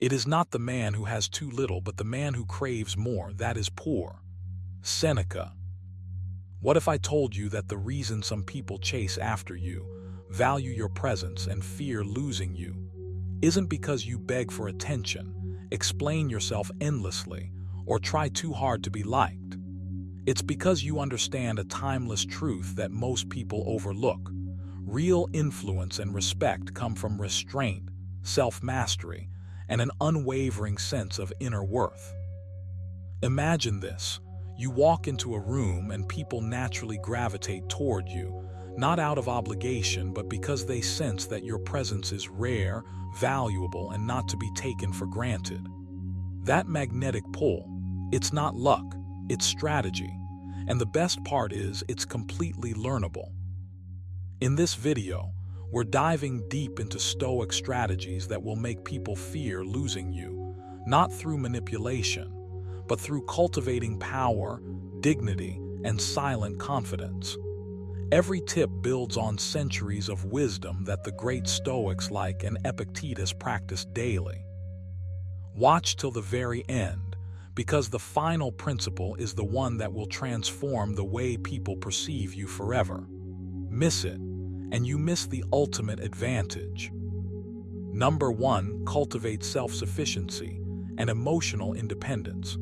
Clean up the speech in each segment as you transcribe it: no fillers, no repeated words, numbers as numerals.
It is not the man who has too little, but the man who craves more that is poor. Seneca. What if I told you that the reason some people chase after you, value your presence, and fear losing you, isn't because you beg for attention, explain yourself endlessly, or try too hard to be liked? It's because you understand a timeless truth that most people overlook. Real influence and respect come from restraint, self-mastery, and an unwavering sense of inner worth. Imagine this. You walk into a room and people naturally gravitate toward you, not out of obligation, but because they sense that your presence is rare, valuable, and not to be taken for granted. That magnetic pull, it's not luck, it's strategy. And the best part is, it's completely learnable. In this video, we're diving deep into Stoic strategies that will make people fear losing you, not through manipulation, but through cultivating power, dignity, and silent confidence. Every tip builds on centuries of wisdom that the great Stoics like Epictetus practiced daily. Watch till the very end, because the final principle is the one that will transform the way people perceive you forever. Miss it, and you miss the ultimate advantage. Number 1, cultivate self-sufficiency and emotional independence.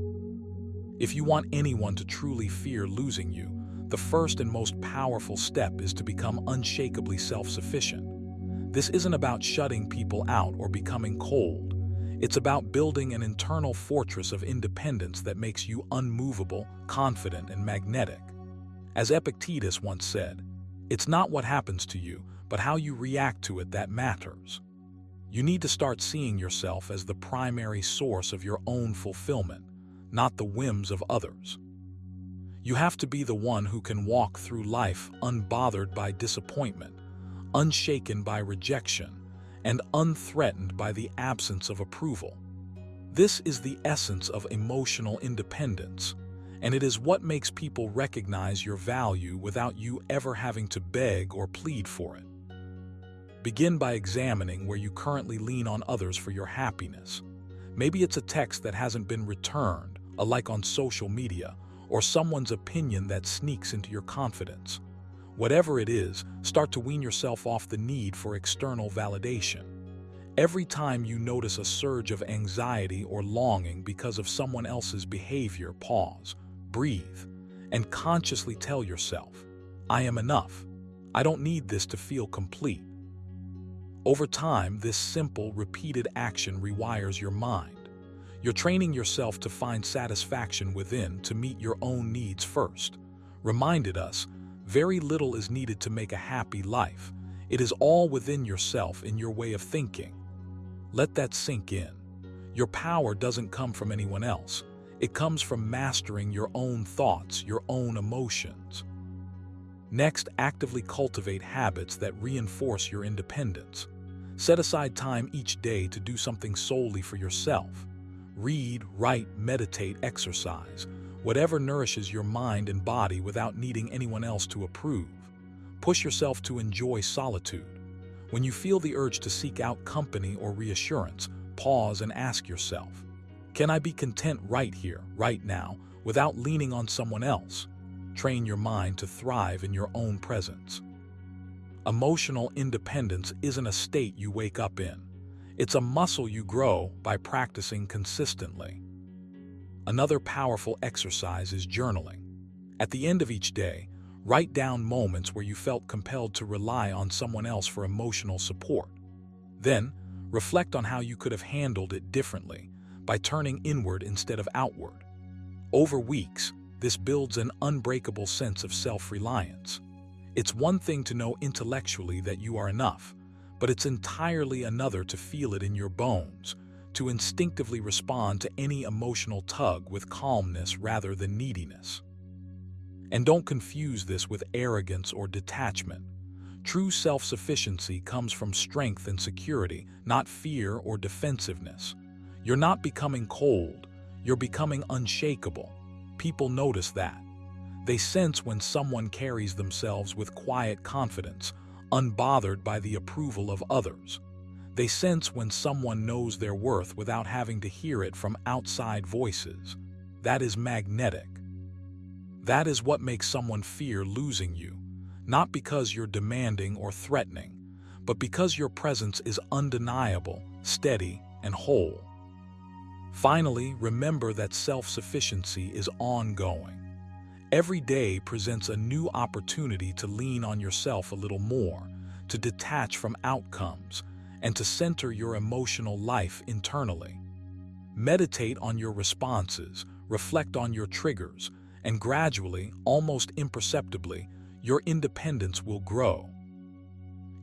If you want anyone to truly fear losing you, the first and most powerful step is to become unshakably self-sufficient. This isn't about shutting people out or becoming cold. It's about building an internal fortress of independence that makes you unmovable, confident, and magnetic. As Epictetus once said, it's not what happens to you, but how you react to it that matters. You need to start seeing yourself as the primary source of your own fulfillment, not the whims of others. You have to be the one who can walk through life unbothered by disappointment, unshaken by rejection, and unthreatened by the absence of approval. This is the essence of emotional independence, and it is what makes people recognize your value without you ever having to beg or plead for it. Begin by examining where you currently lean on others for your happiness. Maybe it's a text that hasn't been returned, a like on social media, or someone's opinion that sneaks into your confidence. Whatever it is, start to wean yourself off the need for external validation. Every time you notice a surge of anxiety or longing because of someone else's behavior, pause, breathe, and consciously tell yourself, I am enough. I don't need this to feel complete. Over time, this simple, repeated action rewires your mind. You're training yourself to find satisfaction within, to meet your own needs first. Reminded us, very little is needed to make a happy life. It is all within yourself, in your way of thinking. Let that sink in. Your power doesn't come from anyone else. It comes from mastering your own thoughts, your own emotions. Next, actively cultivate habits that reinforce your independence. Set aside time each day to do something solely for yourself. Read, write, meditate, exercise, whatever nourishes your mind and body without needing anyone else to approve. Push yourself to enjoy solitude. When you feel the urge to seek out company or reassurance, pause and ask yourself, can I be content right here, right now, without leaning on someone else? Train your mind to thrive in your own presence. Emotional independence isn't a state you wake up in. It's a muscle you grow by practicing consistently. Another powerful exercise is journaling. At the end of each day, write down moments where you felt compelled to rely on someone else for emotional support. Then, reflect on how you could have handled it differently by turning inward instead of outward. Over weeks, this builds an unbreakable sense of self-reliance. It's one thing to know intellectually that you are enough, but it's entirely another to feel it in your bones, to instinctively respond to any emotional tug with calmness rather than neediness. And don't confuse this with arrogance or detachment. True self-sufficiency comes from strength and security, not fear or defensiveness. You're not becoming cold, you're becoming unshakable. People notice that. They sense when someone carries themselves with quiet confidence, unbothered by the approval of others. They sense when someone knows their worth without having to hear it from outside voices. That is magnetic. That is what makes someone fear losing you, not because you're demanding or threatening, but because your presence is undeniable, steady, and whole. Finally, remember that self-sufficiency is ongoing. Every day presents a new opportunity to lean on yourself a little more, to detach from outcomes, and to center your emotional life internally. Meditate on your responses, reflect on your triggers, and gradually, almost imperceptibly, your independence will grow.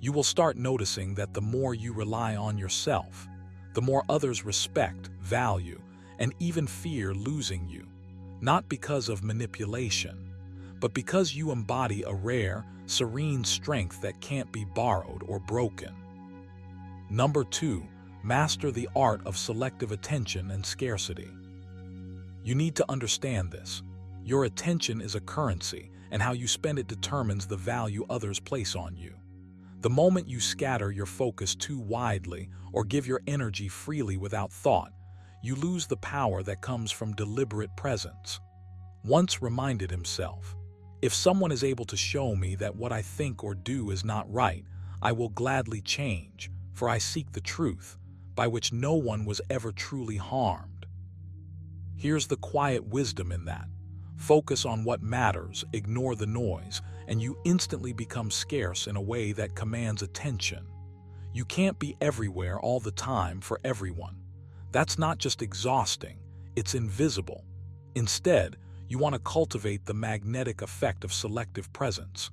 You will start noticing that the more you rely on yourself, the more others respect, value, and even fear losing you, not because of manipulation, but because you embody a rare, serene strength that can't be borrowed or broken. Number 2, master the art of selective attention and scarcity. You need to understand this. Your attention is a currency, and how you spend it determines the value others place on you. The moment you scatter your focus too widely or give your energy freely without thought, you lose the power that comes from deliberate presence. Once reminded himself, if someone is able to show me that what I think or do is not right, I will gladly change, for I seek the truth, by which no one was ever truly harmed. Here's the quiet wisdom in that. Focus on what matters, ignore the noise, and you instantly become scarce in a way that commands attention. You can't be everywhere all the time for everyone. That's not just exhausting, it's invisible. Instead, you want to cultivate the magnetic effect of selective presence.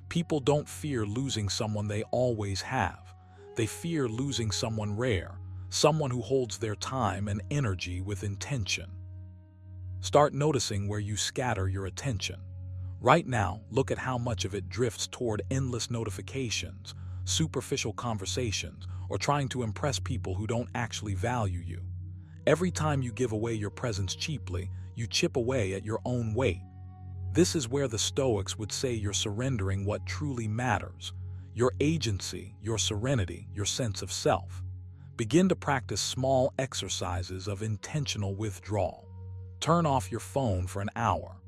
People don't fear losing someone they always have. They fear losing someone rare, someone who holds their time and energy with intention. Start noticing where you scatter your attention. Right now, look at how much of it drifts toward endless notifications, superficial conversations, or trying to impress people who don't actually value you. Every time you give away your presence cheaply, you chip away at your own weight. This is where the Stoics would say you're surrendering what truly matters: your agency, your serenity, your sense of self. Begin to practice small exercises of intentional withdrawal. Turn off your phone for an hour.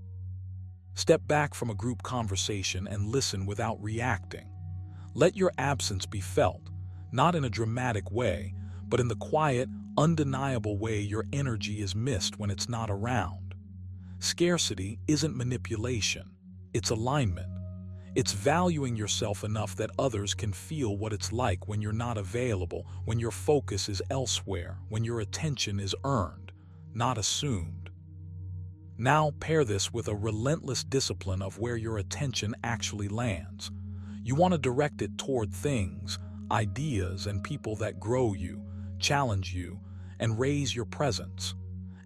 Step back from a group conversation and listen without reacting. Let your absence be felt, not in a dramatic way, but in the quiet, undeniable way your energy is missed when it's not around. Scarcity isn't manipulation, it's alignment. It's valuing yourself enough that others can feel what it's like when you're not available, when your focus is elsewhere, when your attention is earned, not assumed. Now pair this with a relentless discipline of where your attention actually lands. You want to direct it toward things, ideas, and people that grow you, challenge you, and raise your presence.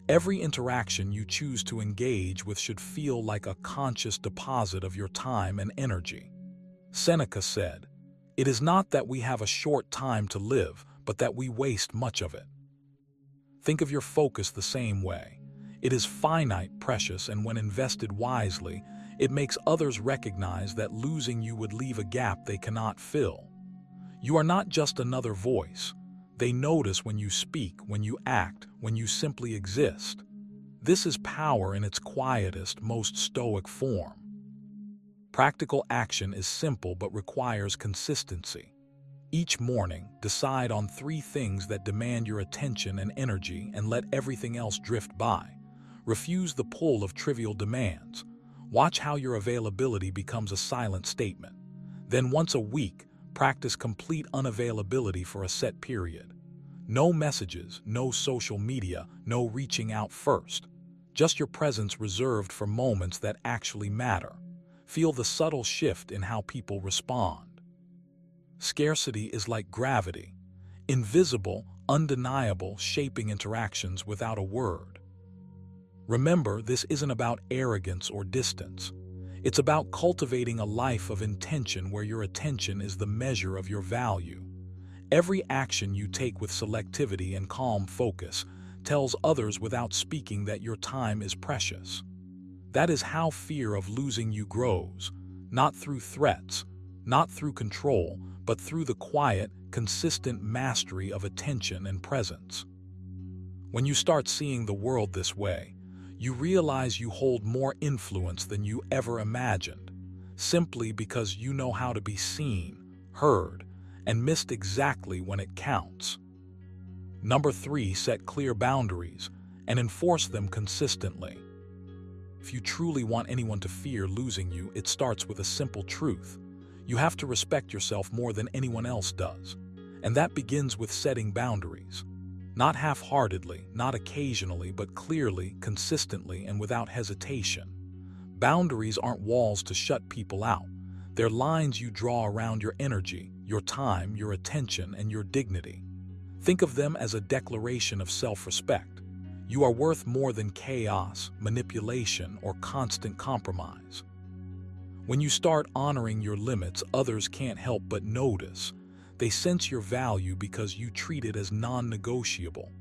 Every interaction you choose to engage with should feel like a conscious deposit of your time and energy. Seneca said, "It is not that we have a short time to live, but that we waste much of it." Think of your focus the same way. It is finite, precious, and when invested wisely, it makes others recognize that losing you would leave a gap they cannot fill. You are not just another voice. They notice when you speak, when you act, when you simply exist. This is power in its quietest, most stoic form. Practical action is simple but requires consistency. Each morning, decide on 3 things that demand your attention and energy and let everything else drift by. Refuse the pull of trivial demands. Watch how your availability becomes a silent statement. Then once a week, practice complete unavailability for a set period. No messages, no social media, no reaching out first. Just your presence reserved for moments that actually matter. Feel the subtle shift in how people respond. Scarcity is like gravity, invisible, undeniable, shaping interactions without a word. Remember, this isn't about arrogance or distance. It's about cultivating a life of intention where your attention is the measure of your value. Every action you take with selectivity and calm focus tells others without speaking that your time is precious. That is how fear of losing you grows, not through threats, not through control, but through the quiet, consistent mastery of attention and presence. When you start seeing the world this way, you realize you hold more influence than you ever imagined, simply because you know how to be seen, heard, and missed exactly when it counts. Number 3, set clear boundaries and enforce them consistently. If you truly want anyone to fear losing you, it starts with a simple truth. You have to respect yourself more than anyone else does. And that begins with setting boundaries. Not half-heartedly, not occasionally, but clearly, consistently, and without hesitation. Boundaries aren't walls to shut people out. They're lines you draw around your energy, your time, your attention, and your dignity. Think of them as a declaration of self-respect. You are worth more than chaos, manipulation, or constant compromise. When you start honoring your limits, others can't help but notice. They sense your value because you treat it as non-negotiable.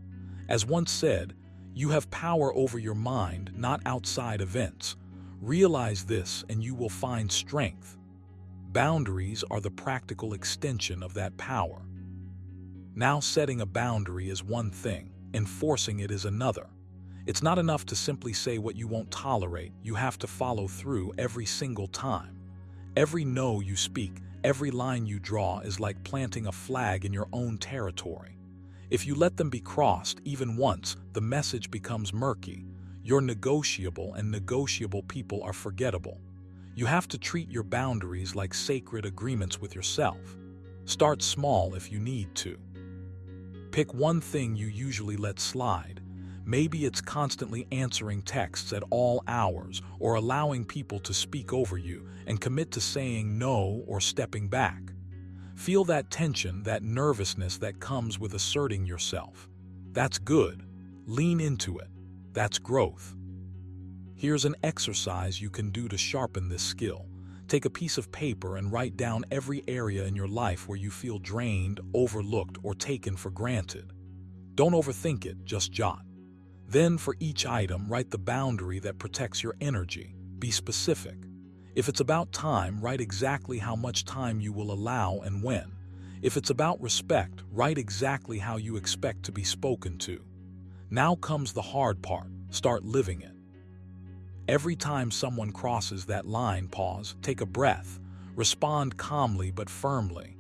As once said, you have power over your mind, not outside events. Realize this and you will find strength. Boundaries are the practical extension of that power. Now, setting a boundary is one thing, enforcing it is another. It's not enough to simply say what you won't tolerate. You have to follow through every single time. Every no you speak, every line you draw is like planting a flag in your own territory. If you let them be crossed even once, the message becomes murky. You're negotiable, and negotiable people are forgettable. You have to treat your boundaries like sacred agreements with yourself. Start small if you need to. Pick one thing you usually let slide. Maybe it's constantly answering texts at all hours or allowing people to speak over you, and commit to saying no or stepping back. Feel that tension, that nervousness that comes with asserting yourself. That's good. Lean into it. That's growth. Here's an exercise you can do to sharpen this skill. Take a piece of paper and write down every area in your life where you feel drained, overlooked, or taken for granted. Don't overthink it, just jot. Then, for each item, write the boundary that protects your energy. Be specific. If it's about time, write exactly how much time you will allow and when. If it's about respect, write exactly how you expect to be spoken to. Now comes the hard part. Start living it. Every time someone crosses that line, pause, take a breath, respond calmly but firmly.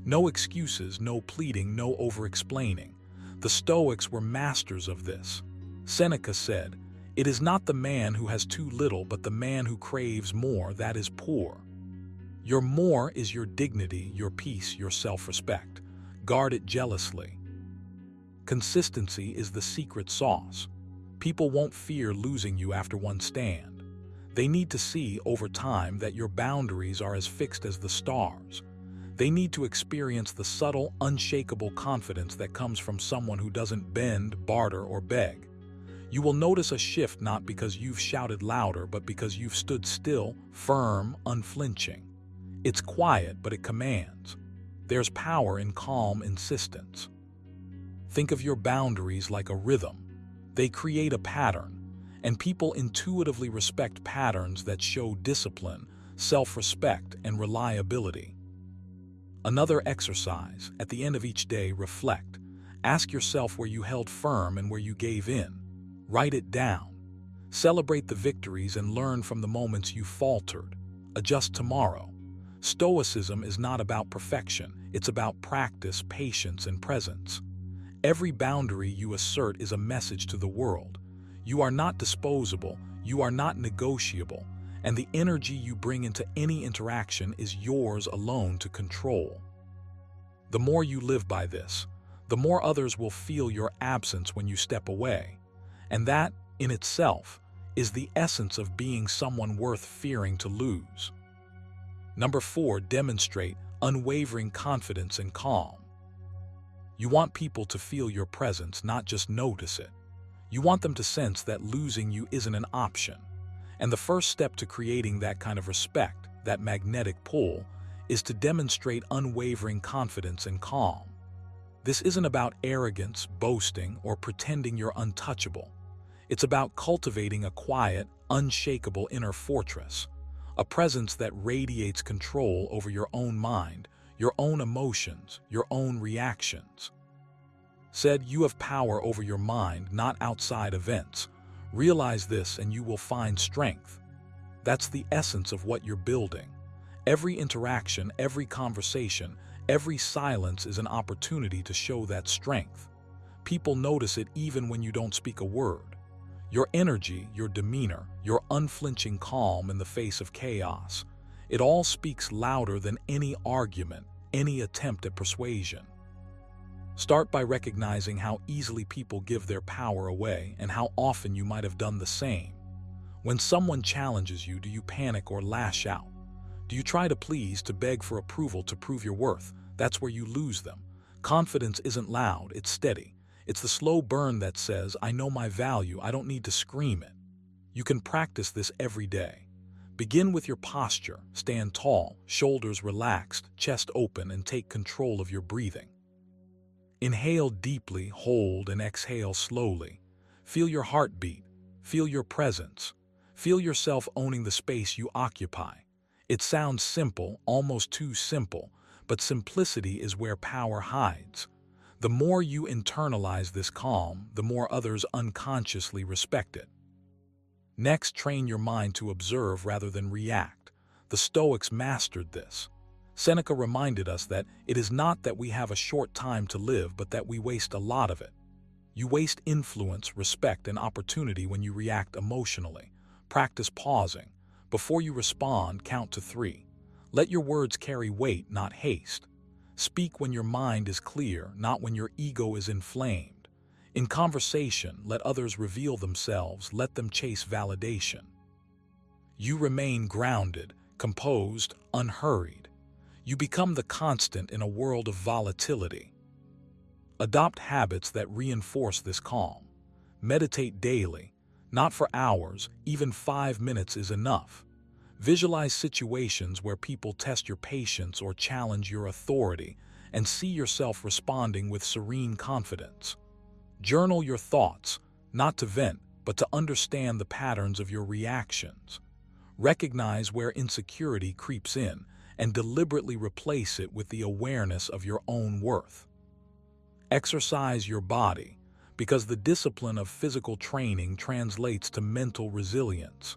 No excuses, no pleading, no over-explaining. The Stoics were masters of this. Seneca said, "It is not the man who has too little, but the man who craves more that is poor." Your more is your dignity, your peace, your self-respect. Guard it jealously. Consistency is the secret sauce. People won't fear losing you after one stand. They need to see over time that your boundaries are as fixed as the stars. They need to experience the subtle, unshakable confidence that comes from someone who doesn't bend, barter, or beg. You will notice a shift not because you've shouted louder, but because you've stood still, firm, unflinching. It's quiet, but it commands. There's power in calm insistence. Think of your boundaries like a rhythm. They create a pattern, and people intuitively respect patterns that show discipline, self-respect, and reliability. Another exercise, at the end of each day, reflect. Ask yourself where you held firm and where you gave in. Write it down. Celebrate the victories and learn from the moments you faltered. Adjust tomorrow. Stoicism is not about perfection. It's about practice, patience, and presence. Every boundary you assert is a message to the world. You are not disposable, you are not negotiable, and the energy you bring into any interaction is yours alone to control. The more you live by this, the more others will feel your absence when you step away. And that, in itself, is the essence of being someone worth fearing to lose. Number 4, demonstrate unwavering confidence and calm. You want people to feel your presence, not just notice it. You want them to sense that losing you isn't an option. And the first step to creating that kind of respect, that magnetic pull, is to demonstrate unwavering confidence and calm. This isn't about arrogance, boasting, or pretending you're untouchable. It's about cultivating a quiet, unshakable inner fortress, a presence that radiates control over your own mind, your own emotions, your own reactions. Said, you have power over your mind, not outside events. Realize this and you will find strength. That's the essence of what you're building. Every interaction, every conversation, every silence is an opportunity to show that strength. People notice it even when you don't speak a word. Your energy, your demeanor, your unflinching calm in the face of chaos. It all speaks louder than any argument, any attempt at persuasion. Start by recognizing how easily people give their power away and how often you might have done the same. When someone challenges you, do you panic or lash out? Do you try to please, to beg for approval, to prove your worth? That's where you lose them. Confidence isn't loud, it's steady. It's the slow burn that says, I know my value, I don't need to scream it. You can practice this every day. Begin with your posture. Stand tall, shoulders relaxed, chest open, and take control of your breathing. Inhale deeply, hold, and exhale slowly. Feel your heartbeat. Feel your presence. Feel yourself owning the space you occupy. It sounds simple, almost too simple, but simplicity is where power hides. The more you internalize this calm, the more others unconsciously respect it. Next, train your mind to observe rather than react. The Stoics mastered this. Seneca reminded us that it is not that we have a short time to live, but that we waste a lot of it. You waste influence, respect, and opportunity when you react emotionally. Practice pausing. Before you respond, count to 3. Let your words carry weight, not haste. Speak when your mind is clear, not when your ego is inflamed. In conversation, let others reveal themselves, let them chase validation. You remain grounded, composed, unhurried. You become the constant in a world of volatility. Adopt habits that reinforce this calm. Meditate daily, not for hours, even 5 minutes is enough. Visualize situations where people test your patience or challenge your authority, and see yourself responding with serene confidence. Journal your thoughts, not to vent, but to understand the patterns of your reactions. Recognize where insecurity creeps in, and deliberately replace it with the awareness of your own worth. Exercise your body, because the discipline of physical training translates to mental resilience.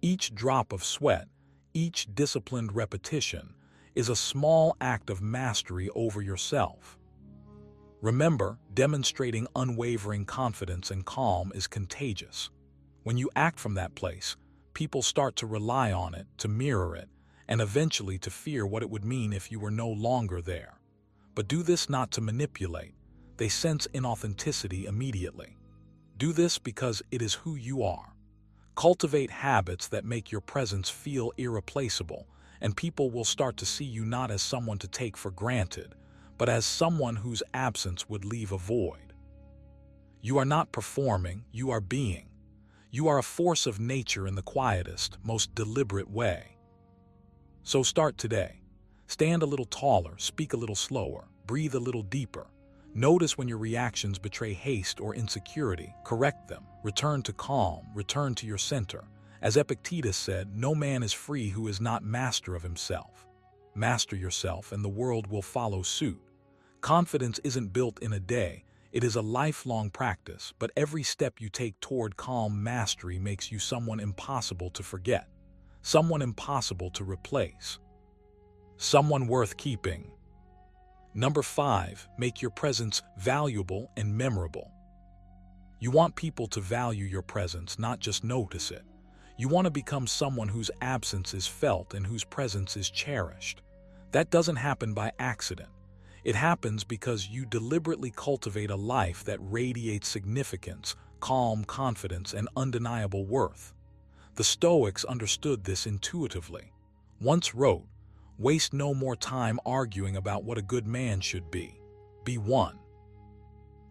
Each drop of sweat, each disciplined repetition, is a small act of mastery over yourself. Remember, demonstrating unwavering confidence and calm is contagious. When you act from that place, people start to rely on it, to mirror it, and eventually to fear what it would mean if you were no longer there. But do this not to manipulate. They sense inauthenticity immediately. Do this because it is who you are. Cultivate habits that make your presence feel irreplaceable, and people will start to see you not as someone to take for granted, but as someone whose absence would leave a void. You are not performing, you are being. You are a force of nature in the quietest, most deliberate way. So start today. Stand a little taller, speak a little slower, breathe a little deeper. Notice when your reactions betray haste or insecurity, correct them, return to calm, return to your center. As Epictetus said, no man is free who is not master of himself. Master yourself and the world will follow suit. Confidence isn't built in a day, it is a lifelong practice, but every step you take toward calm mastery makes you someone impossible to forget, someone impossible to replace, someone worth keeping. Number 5, make your presence valuable and memorable. You want people to value your presence, not just notice it. You want to become someone whose absence is felt and whose presence is cherished. That doesn't happen by accident. It happens because you deliberately cultivate a life that radiates significance, calm confidence, and undeniable worth. The Stoics understood this intuitively. Once wrote, "Waste no more time arguing about what a good man should be. Be one."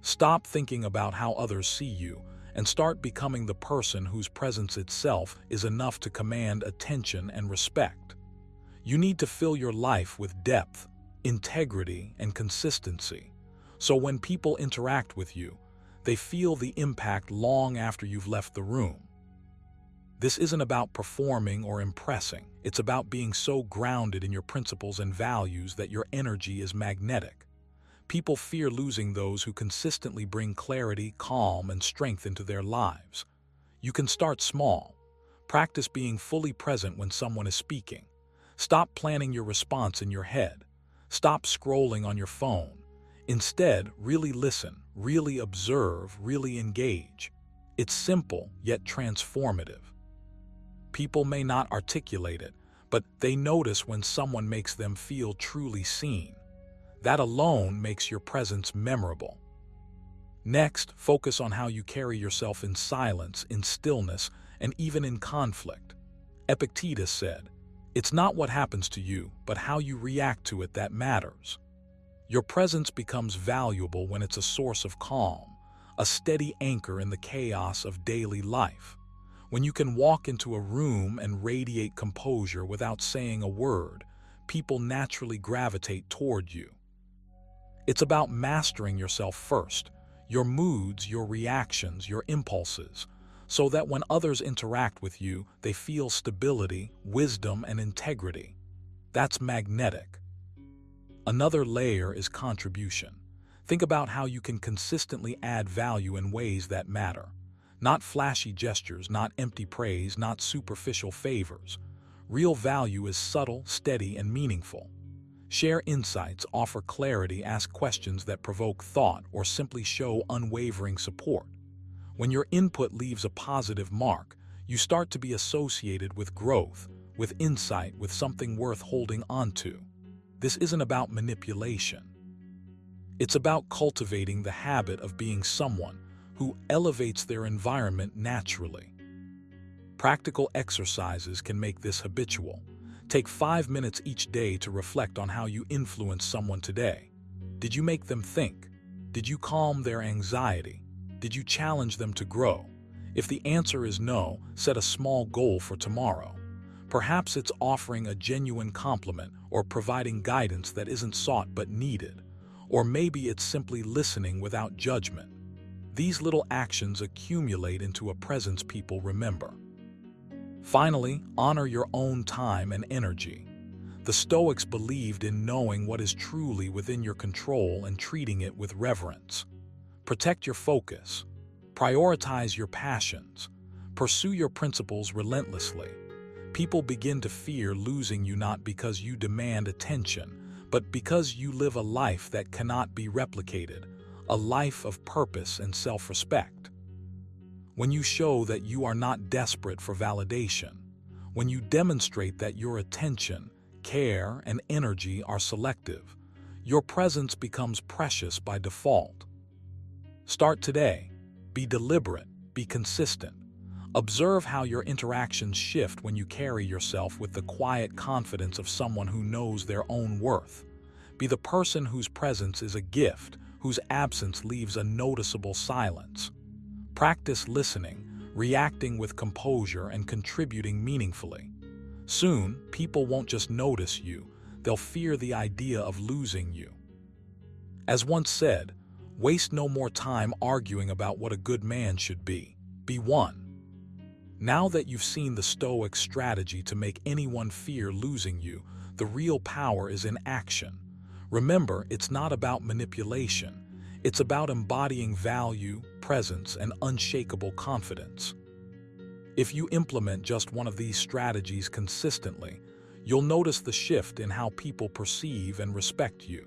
Stop thinking about how others see you and start becoming the person whose presence itself is enough to command attention and respect. You need to fill your life with depth, integrity, and consistency, so when people interact with you, they feel the impact long after you've left the room. This isn't about performing or impressing. It's about being so grounded in your principles and values that your energy is magnetic. People fear losing those who consistently bring clarity, calm, and strength into their lives. You can start small. Practice being fully present when someone is speaking. Stop planning your response in your head. Stop scrolling on your phone. Instead, really listen, really observe, really engage. It's simple, yet transformative. People may not articulate it, but they notice when someone makes them feel truly seen. That alone makes your presence memorable. Next, focus on how you carry yourself in silence, in stillness, and even in conflict. Epictetus said, "It's not what happens to you, but how you react to it that matters." Your presence becomes valuable when it's a source of calm, a steady anchor in the chaos of daily life. When you can walk into a room and radiate composure without saying a word, people naturally gravitate toward you. It's about mastering yourself first, your moods, your reactions, your impulses, so that when others interact with you, they feel stability, wisdom, and integrity. That's magnetic. Another layer is contribution. Think about how you can consistently add value in ways that matter. Not flashy gestures, not empty praise, not superficial favors. Real value is subtle, steady, and meaningful. Share insights, offer clarity, ask questions that provoke thought, or simply show unwavering support. When your input leaves a positive mark, you start to be associated with growth, with insight, with something worth holding onto. This isn't about manipulation. It's about cultivating the habit of being someone who elevates their environment naturally. Practical exercises can make this habitual. Take 5 minutes each day to reflect on how you influence someone today. Did you make them think? Did you calm their anxiety? Did you challenge them to grow? If the answer is no, set a small goal for tomorrow. Perhaps it's offering a genuine compliment or providing guidance that isn't sought but needed. Or maybe it's simply listening without judgment. These little actions accumulate into a presence people remember. Finally, honor your own time and energy. The Stoics believed in knowing what is truly within your control and treating it with reverence. Protect your focus. Prioritize your passions. Pursue your principles relentlessly. People begin to fear losing you not because you demand attention, but because you live a life that cannot be replicated, a life of purpose and self-respect. When you show that you are not desperate for validation, when you demonstrate that your attention, care, and energy are selective, your presence becomes precious by default. Start today. Be deliberate. Be consistent. Observe how your interactions shift when you carry yourself with the quiet confidence of someone who knows their own worth. Be the person whose presence is a gift, whose absence leaves a noticeable silence. Practice listening, reacting with composure, and contributing meaningfully. Soon, people won't just notice you, they'll fear the idea of losing you. As once said, waste no more time arguing about what a good man should be. Be one. Now that you've seen the Stoic strategy to make anyone fear losing you, the real power is in action. Remember, it's not about manipulation. It's about embodying value, presence, and unshakable confidence. If you implement just one of these strategies consistently, you'll notice the shift in how people perceive and respect you.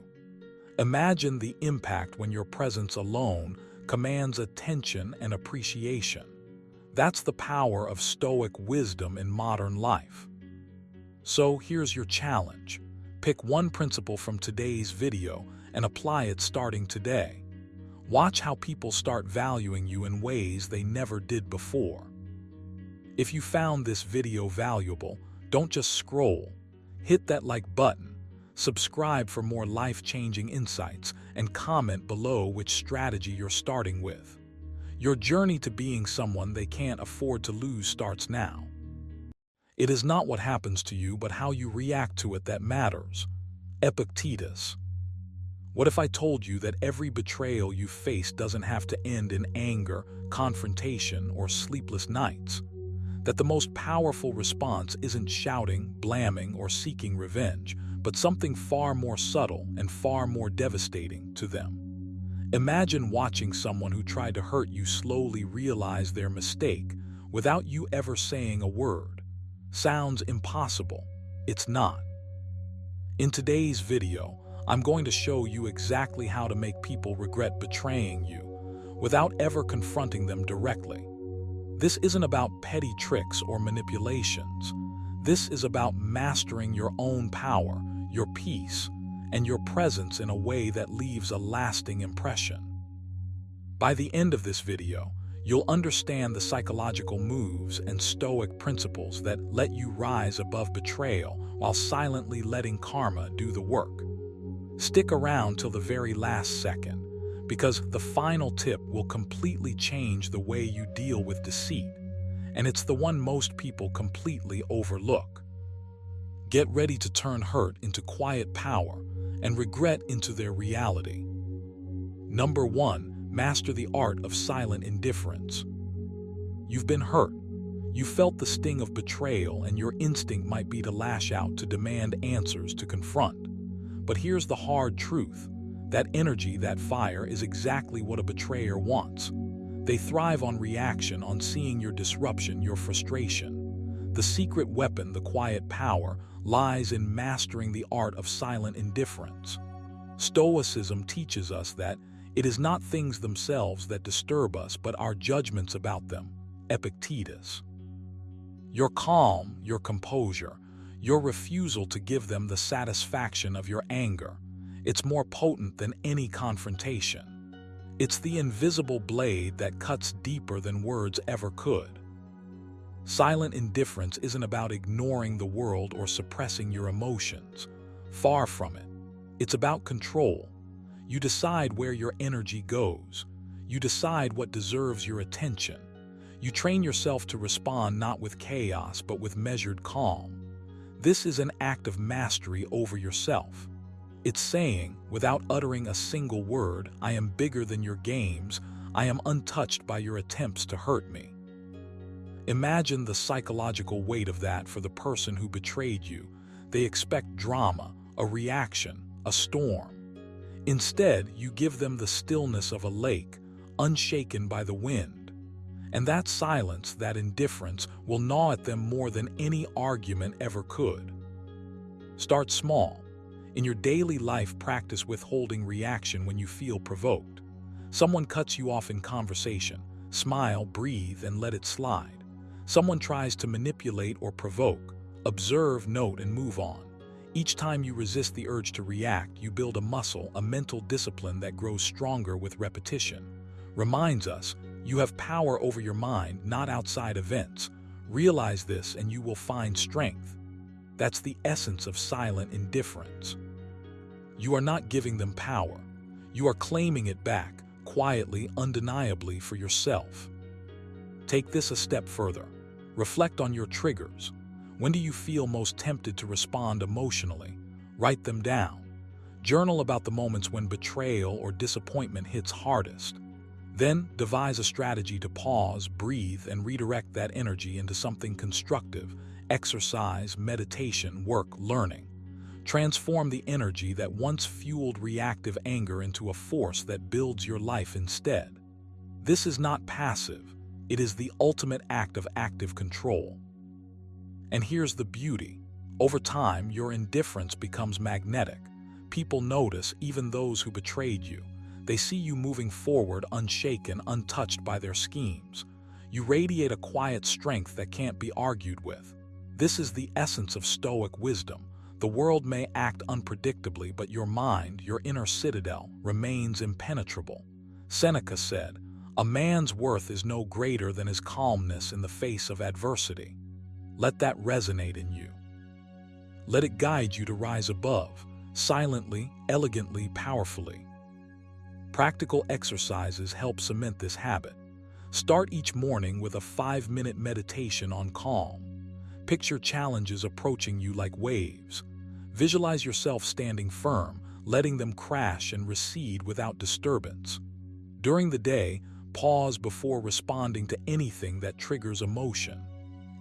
Imagine the impact when your presence alone commands attention and appreciation. That's the power of Stoic wisdom in modern life. So here's your challenge. Pick one principle from today's video and apply it starting today. Watch how people start valuing you in ways they never did before. If you found this video valuable, don't just scroll. Hit that like button, subscribe for more life-changing insights, and comment below which strategy you're starting with. Your journey to being someone they can't afford to lose starts now. It is not what happens to you, but how you react to it that matters. Epictetus. What if I told you that every betrayal you face doesn't have to end in anger, confrontation, or sleepless nights? that the most powerful response isn't shouting, blaming, or seeking revenge, but something far more subtle and far more devastating to them. Imagine watching someone who tried to hurt you slowly realize their mistake without you ever saying a word. Sounds impossible. It's not. In today's video, I'm going to show you exactly how to make people regret betraying you without ever confronting them directly. This isn't about petty tricks or manipulations. This is about mastering your own power, your peace, and your presence in a way that leaves a lasting impression. By the end of this video, you'll understand the psychological moves and Stoic principles that let you rise above betrayal while silently letting karma do the work. Stick around till the very last second, because the final tip will completely change the way you deal with deceit, and it's the one most people completely overlook. Get ready to turn hurt into quiet power and regret into their reality. Number 1, master the art of silent indifference. You've been hurt. You felt the sting of betrayal, and your instinct might be to lash out, to demand answers, to confront. But here's the hard truth. That energy, that fire, is exactly what a betrayer wants. They thrive on reaction, on seeing your disruption, your frustration. The secret weapon, the quiet power, lies in mastering the art of silent indifference. Stoicism teaches us that it is not things themselves that disturb us, but our judgments about them. Epictetus. Your calm, your composure, your refusal to give them the satisfaction of your anger, it's more potent than any confrontation. It's the invisible blade that cuts deeper than words ever could. Silent indifference isn't about ignoring the world or suppressing your emotions. Far from it. It's about control. You decide where your energy goes. You decide what deserves your attention. You train yourself to respond not with chaos, but with measured calm. This is an act of mastery over yourself. It's saying, without uttering a single word, I am bigger than your games, I am untouched by your attempts to hurt me. Imagine the psychological weight of that for the person who betrayed you. They expect drama, a reaction, a storm. Instead, you give them the stillness of a lake, unshaken by the wind. And that silence, that indifference, will gnaw at them more than any argument ever could. Start small. In your daily life, practice withholding reaction when you feel provoked. Someone cuts you off in conversation. Smile, breathe, and let it slide. Someone tries to manipulate or provoke. Observe, note, and move on. Each time you resist the urge to react, you build a muscle, a mental discipline that grows stronger with repetition. Reminds us, you have power over your mind, not outside events. Realize this and you will find strength. That's the essence of silent indifference. You are not giving them power. You are claiming it back, quietly, undeniably, for yourself. Take this a step further. Reflect on your triggers. When do you feel most tempted to respond emotionally? Write them down. Journal about the moments when betrayal or disappointment hits hardest. Then devise a strategy to pause, breathe, and redirect that energy into something constructive. Exercise, meditation, work, learning. Transform the energy that once fueled reactive anger into a force that builds your life instead. This is not passive. It is the ultimate act of active control. And here's the beauty. Over time, your indifference becomes magnetic. People notice, even those who betrayed you. They see you moving forward, unshaken, untouched by their schemes. You radiate a quiet strength that can't be argued with. This is the essence of Stoic wisdom. The world may act unpredictably, but your mind, your inner citadel, remains impenetrable. Seneca said, "A man's worth is no greater than his calmness in the face of adversity." Let that resonate in you. Let it guide you to rise above, silently, elegantly, powerfully. Practical exercises help cement this habit. Start each morning with a 5-minute meditation on calm. Picture challenges approaching you like waves. Visualize yourself standing firm, letting them crash and recede without disturbance. During the day, pause before responding to anything that triggers emotion.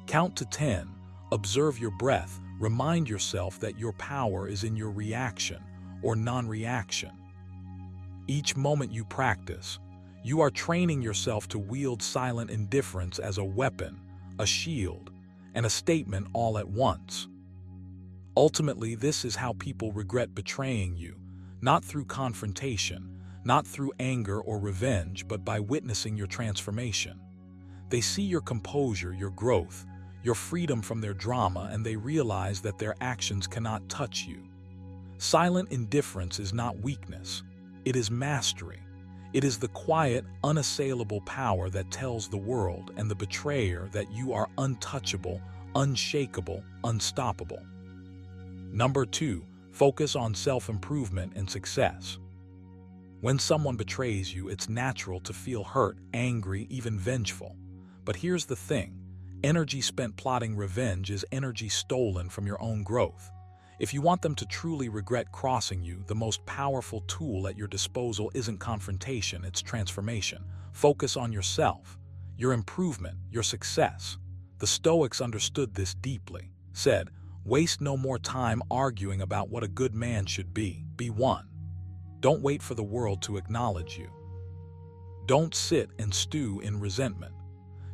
Count to 10, observe your breath, remind yourself that your power is in your reaction or non-reaction. Each moment you practice, you are training yourself to wield silent indifference as a weapon, a shield, and a statement all at once. Ultimately, this is how people regret betraying you, not through confrontation, not through anger or revenge, but by witnessing your transformation. They see your composure, your growth, your freedom from their drama, and they realize that their actions cannot touch you. Silent indifference is not weakness. It is mastery. It is the quiet, unassailable power that tells the world and the betrayer that you are untouchable, unshakable, unstoppable. Number 2, focus on self-improvement and success. When someone betrays you, it's natural to feel hurt, angry, even vengeful. But here's the thing. Energy spent plotting revenge is energy stolen from your own growth. If you want them to truly regret crossing you, the most powerful tool at your disposal isn't confrontation, it's transformation. Focus on yourself, your improvement, your success. The Stoics understood this deeply, said, "Waste no more time arguing about what a good man should be. Be one. Don't wait for the world to acknowledge you. Don't sit and stew in resentment.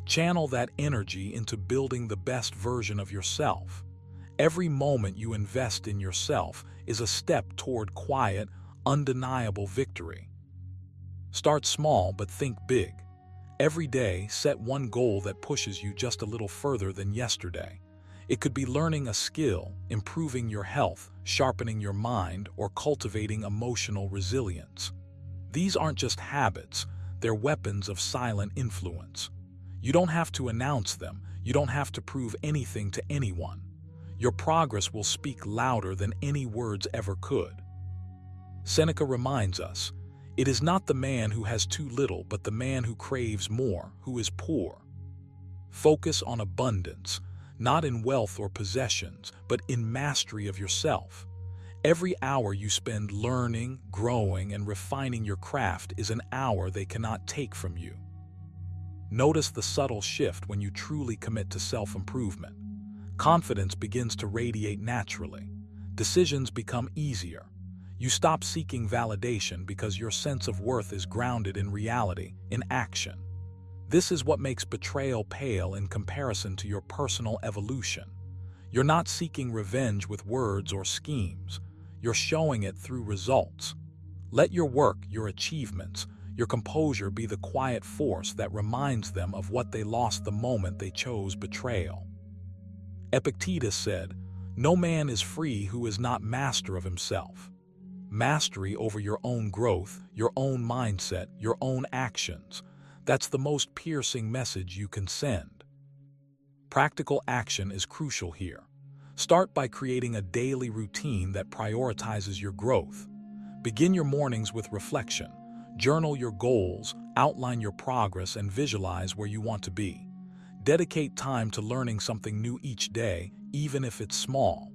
Channel that energy into building the best version of yourself. Every moment you invest in yourself is a step toward quiet, undeniable victory. Start small but think big. Every day, set one goal that pushes you just a little further than yesterday. It could be learning a skill, improving your health, sharpening your mind, or cultivating emotional resilience. These aren't just habits, they're weapons of silent influence. You don't have to announce them, you don't have to prove anything to anyone. Your progress will speak louder than any words ever could. Seneca reminds us, "It is not the man who has too little, but the man who craves more, who is poor." Focus on abundance, not in wealth or possessions, but in mastery of yourself. Every hour you spend learning, growing, and refining your craft is an hour they cannot take from you. Notice the subtle shift when you truly commit to self-improvement. Confidence begins to radiate naturally. Decisions become easier. You stop seeking validation because your sense of worth is grounded in reality, in action. This is what makes betrayal pale in comparison to your personal evolution. You're not seeking revenge with words or schemes. You're showing it through results. Let your work, your achievements, your composure be the quiet force that reminds them of what they lost the moment they chose betrayal. Epictetus said, "No man is free who is not master of himself." Mastery over your own growth, your own mindset, your own actions. That's the most piercing message you can send. Practical action is crucial here. Start by creating a daily routine that prioritizes your growth. Begin your mornings with reflection. Journal your goals, outline your progress, and visualize where you want to be. Dedicate time to learning something new each day, even if it's small.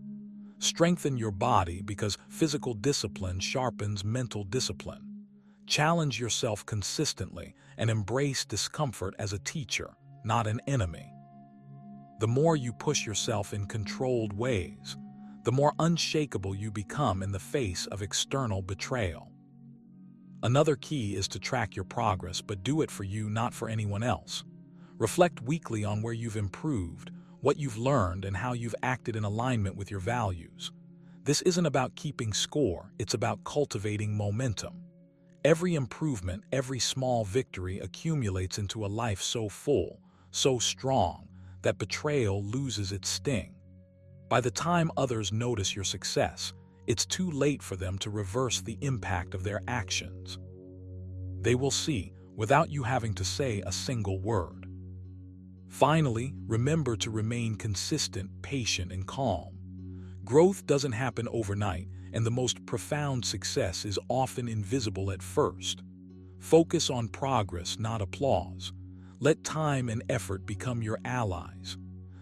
Strengthen your body because physical discipline sharpens mental discipline. Challenge yourself consistently and embrace discomfort as a teacher, not an enemy. The more you push yourself in controlled ways, the more unshakable you become in the face of external betrayal. Another key is to track your progress, but do it for you, not for anyone else. Reflect weekly on where you've improved, what you've learned, and how you've acted in alignment with your values. This isn't about keeping score, it's about cultivating momentum. Every improvement, every small victory accumulates into a life so full, so strong, that betrayal loses its sting. By the time others notice your success, it's too late for them to reverse the impact of their actions. They will see, without you having to say a single word. Finally, remember to remain consistent, patient, and calm. Growth doesn't happen overnight, and the most profound success is often invisible at first. Focus on progress, not applause. Let time and effort become your allies.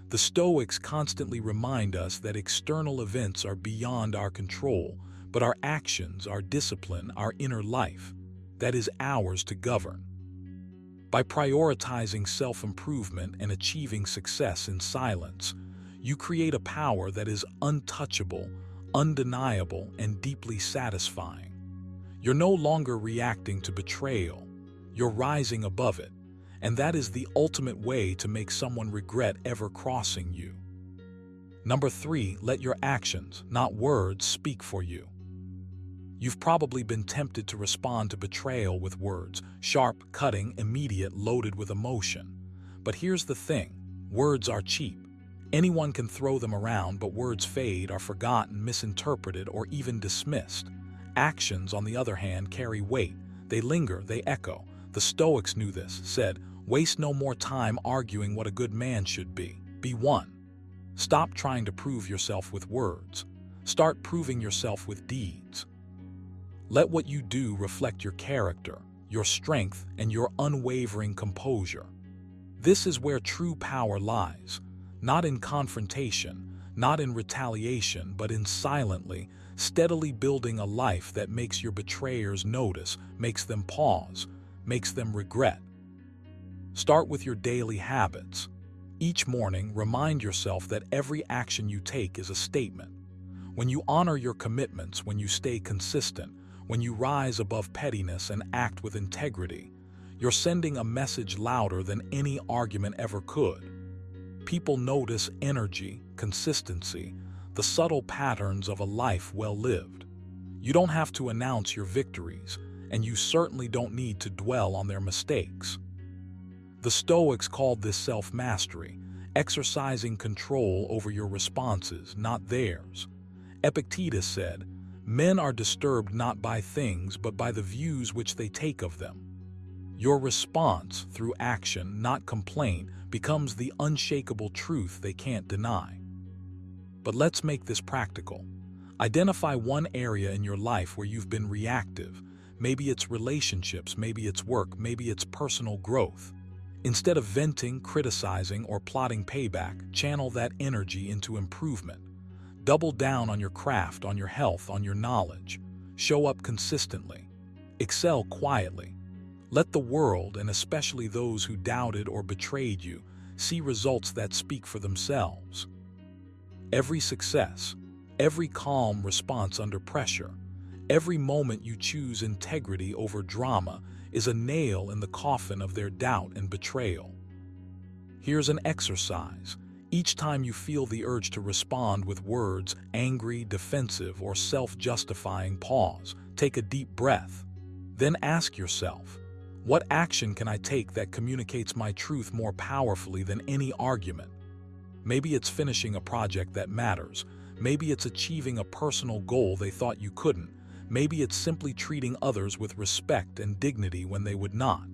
The Stoics constantly remind us that external events are beyond our control, but our actions, our discipline, our inner life, that is ours to govern. By prioritizing self-improvement and achieving success in silence, you create a power that is untouchable, undeniable, and deeply satisfying. You're no longer reacting to betrayal, you're rising above it, and that is the ultimate way to make someone regret ever crossing you. Number 3, let your actions, not words, speak for you. You've probably been tempted to respond to betrayal with words, sharp, cutting, immediate, loaded with emotion. But here's the thing, words are cheap. Anyone can throw them around, but words fade, are forgotten, misinterpreted, or even dismissed. Actions, on the other hand, carry weight. They linger, they echo. The Stoics knew this, said, "Waste no more time arguing what a good man should be. Be one." Stop trying to prove yourself with words. Start proving yourself with deeds. Let what you do reflect your character, your strength, and your unwavering composure. This is where true power lies, not in confrontation, not in retaliation, but in silently, steadily building a life that makes your betrayers notice, makes them pause, makes them regret. Start with your daily habits. Each morning, remind yourself that every action you take is a statement. When you honor your commitments, when you stay consistent, when you rise above pettiness and act with integrity, you're sending a message louder than any argument ever could. People notice energy, consistency, the subtle patterns of a life well lived. You don't have to announce your victories, and you certainly don't need to dwell on their mistakes. The Stoics called this self-mastery, exercising control over your responses, not theirs. Epictetus said, "Men are disturbed not by things, but by the views which they take of them." Your response, through action, not complaint, becomes the unshakable truth they can't deny. But let's make this practical. Identify one area in your life where you've been reactive. Maybe it's relationships, maybe it's work, maybe it's personal growth. Instead of venting, criticizing, or plotting payback, channel that energy into improvement. Double down on your craft, on your health, on your knowledge. Show up consistently. Excel quietly. Let the world, and especially those who doubted or betrayed you, see results that speak for themselves. Every success, every calm response under pressure, every moment you choose integrity over drama is a nail in the coffin of their doubt and betrayal. Here's an exercise. Each time you feel the urge to respond with words, angry, defensive, or self-justifying, pause, take a deep breath. Then ask yourself, what action can I take that communicates my truth more powerfully than any argument? Maybe it's finishing a project that matters. Maybe it's achieving a personal goal they thought you couldn't. Maybe it's simply treating others with respect and dignity when they would not.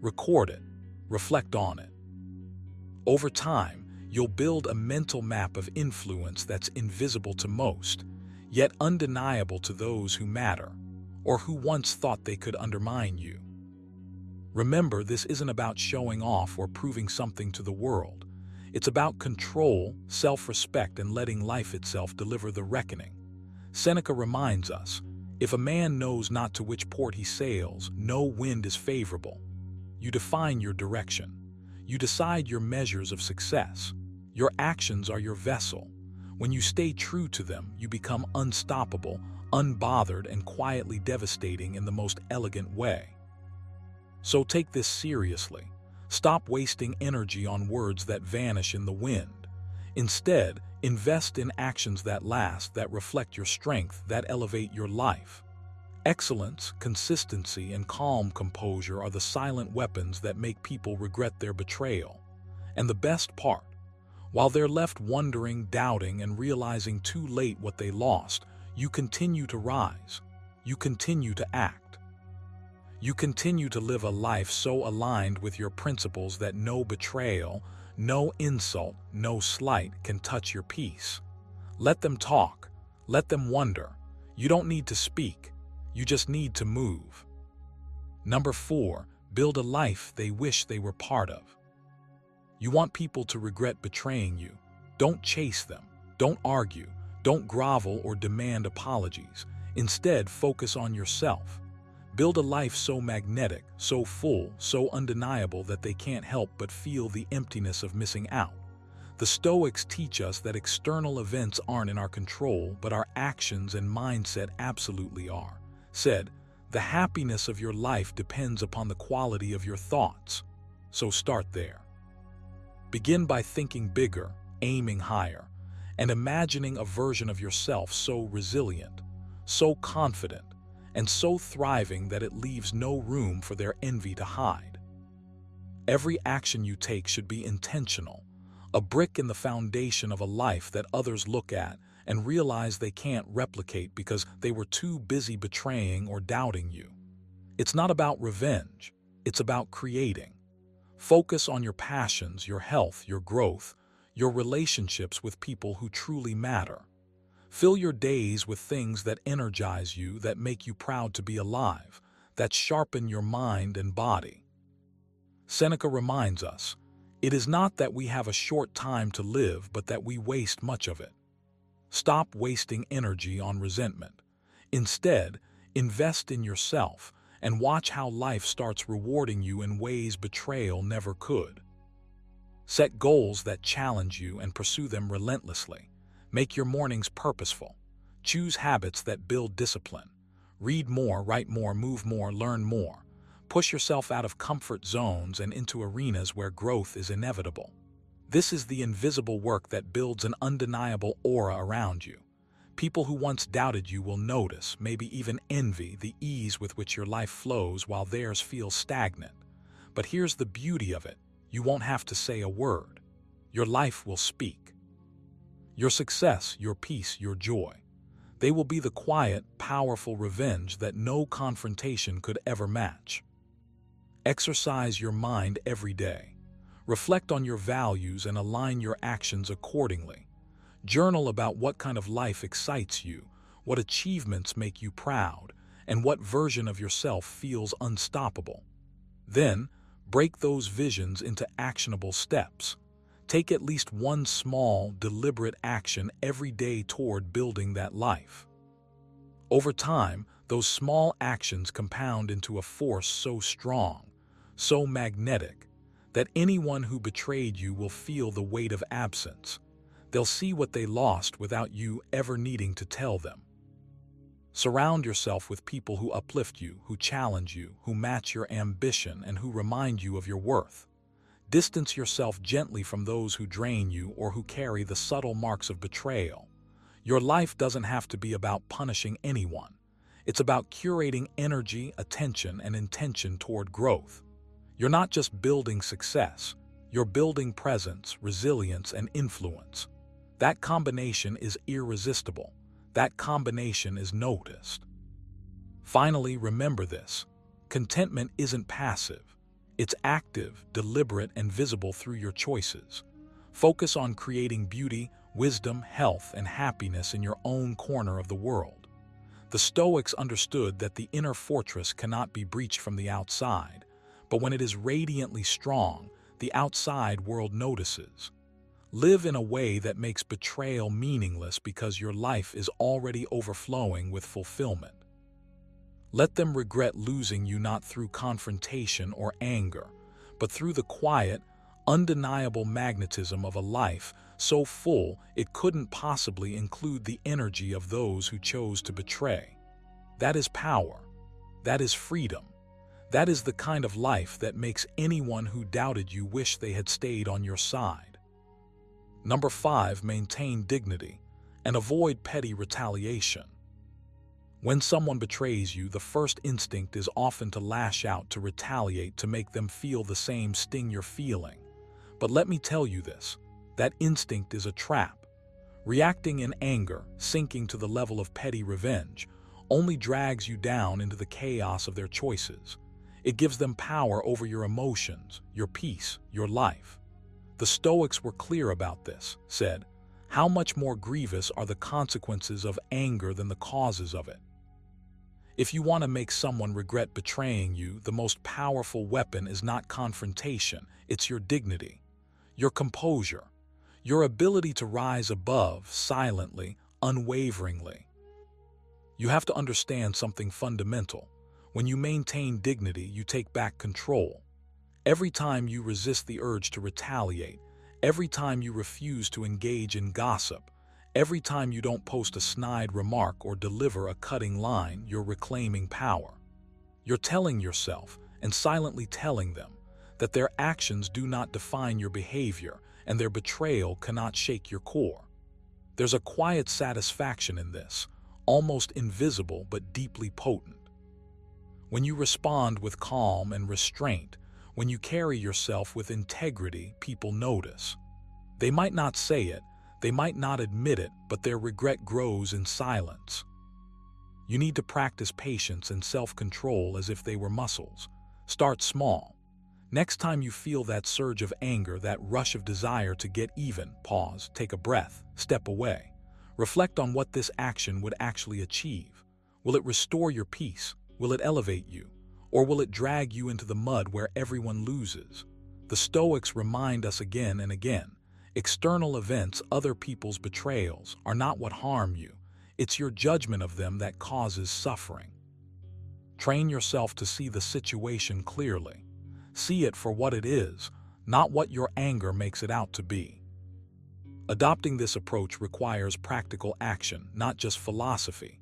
Record it. Reflect on it. Over time, you'll build a mental map of influence that's invisible to most, yet undeniable to those who matter, or who once thought they could undermine you. Remember, this isn't about showing off or proving something to the world. It's about control, self-respect, and letting life itself deliver the reckoning. Seneca reminds us, if a man knows not to which port he sails, no wind is favorable. You define your direction. You decide your measures of success. Your actions are your vessel. When you stay true to them, you become unstoppable, unbothered, and quietly devastating in the most elegant way. So take this seriously. Stop wasting energy on words that vanish in the wind. Instead, invest in actions that last, that reflect your strength, that elevate your life. Excellence, consistency, and calm composure are the silent weapons that make people regret their betrayal. And the best part, while they're left wondering, doubting, and realizing too late what they lost, you continue to rise. You continue to act. You continue to live a life so aligned with your principles that no betrayal, no insult, no slight can touch your peace. Let them talk. Let them wonder. You don't need to speak. You just need to move. Number 4, build a life they wish they were part of. You want people to regret betraying you. Don't chase them. Don't argue. Don't grovel or demand apologies. Instead, focus on yourself. Build a life so magnetic, so full, so undeniable that they can't help but feel the emptiness of missing out. The Stoics teach us that external events aren't in our control, but our actions and mindset absolutely are. Said, the happiness of your life depends upon the quality of your thoughts. So start there. Begin by thinking bigger, aiming higher, and imagining a version of yourself so resilient, so confident, and so thriving that it leaves no room for their envy to hide. Every action you take should be intentional, a brick in the foundation of a life that others look at and realize they can't replicate because they were too busy betraying or doubting you. It's not about revenge, it's about creating. Focus on your passions, your health, your growth, your relationships with people who truly matter. Fill your days with things that energize you, that make you proud to be alive, that sharpen your mind and body. Seneca reminds us, it is not that we have a short time to live, but that we waste much of it. Stop wasting energy on resentment. Instead, invest in yourself and watch how life starts rewarding you in ways betrayal never could. Set goals that challenge you and pursue them relentlessly. Make your mornings purposeful. Choose habits that build discipline. Read more, write more, move more, learn more. Push yourself out of comfort zones and into arenas where growth is inevitable. This is the invisible work that builds an undeniable aura around you. People who once doubted you will notice, maybe even envy, the ease with which your life flows while theirs feels stagnant. But here's the beauty of it. You won't have to say a word. Your life will speak. Your success, your peace, your joy. They will be the quiet, powerful revenge that no confrontation could ever match. Exercise your mind every day. Reflect on your values and align your actions accordingly. Journal about what kind of life excites you, what achievements make you proud, and what version of yourself feels unstoppable. Then, break those visions into actionable steps. Take at least one small, deliberate action every day toward building that life. Over time, those small actions compound into a force so strong, so magnetic, that anyone who betrayed you will feel the weight of absence. They'll see what they lost without you ever needing to tell them. Surround yourself with people who uplift you, who challenge you, who match your ambition, and who remind you of your worth. Distance yourself gently from those who drain you or who carry the subtle marks of betrayal. Your life doesn't have to be about punishing anyone. It's about curating energy, attention, and intention toward growth. You're not just building success, you're building presence, resilience, and influence. That combination is irresistible. That combination is noticed. Finally, remember this. Contentment isn't passive. It's active, deliberate, and visible through your choices. Focus on creating beauty, wisdom, health, and happiness in your own corner of the world. The Stoics understood that the inner fortress cannot be breached from the outside, but when it is radiantly strong, the outside world notices. Live in a way that makes betrayal meaningless because your life is already overflowing with fulfillment. Let them regret losing you not through confrontation or anger, but through the quiet, undeniable magnetism of a life so full it couldn't possibly include the energy of those who chose to betray. That is power. That is freedom. That is the kind of life that makes anyone who doubted you wish they had stayed on your side. Number 5, maintain dignity and avoid petty retaliation. When someone betrays you, the first instinct is often to lash out, to retaliate, to make them feel the same sting you're feeling. But let me tell you this, that instinct is a trap. Reacting in anger, sinking to the level of petty revenge, only drags you down into the chaos of their choices. It gives them power over your emotions, your peace, your life. The Stoics were clear about this, said, "How much more grievous are the consequences of anger than the causes of it?" If you want to make someone regret betraying you, the most powerful weapon is not confrontation, it's your dignity, your composure, your ability to rise above, silently, unwaveringly. You have to understand something fundamental. When you maintain dignity, you take back control. Every time you resist the urge to retaliate, every time you refuse to engage in gossip, every time you don't post a snide remark or deliver a cutting line, you're reclaiming power. You're telling yourself, and silently telling them, that their actions do not define your behavior and their betrayal cannot shake your core. There's a quiet satisfaction in this, almost invisible but deeply potent. When you respond with calm and restraint, when you carry yourself with integrity, people notice. They might not say it, they might not admit it, but their regret grows in silence. You need to practice patience and self-control as if they were muscles. Start small. Next time you feel that surge of anger, that rush of desire to get even, pause, take a breath, step away. Reflect on what this action would actually achieve. Will it restore your peace? Will it elevate you? Or will it drag you into the mud where everyone loses? The Stoics remind us again and again, external events, other people's betrayals, are not what harm you. It's your judgment of them that causes suffering. Train yourself to see the situation clearly. See it for what it is, not what your anger makes it out to be. Adopting this approach requires practical action, not just philosophy.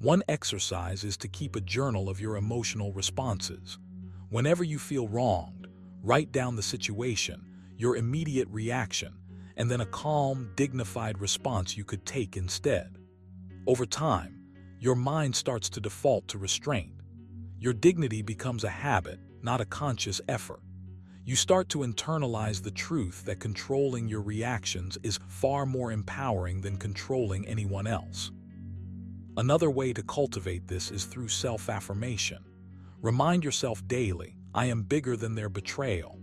One exercise is to keep a journal of your emotional responses. Whenever you feel wronged, write down the situation, your immediate reaction, and then a calm, dignified response you could take instead. Over time, your mind starts to default to restraint. Your dignity becomes a habit, not a conscious effort. You start to internalize the truth that controlling your reactions is far more empowering than controlling anyone else. Another way to cultivate this is through self-affirmation. Remind yourself daily, I am bigger than their betrayal.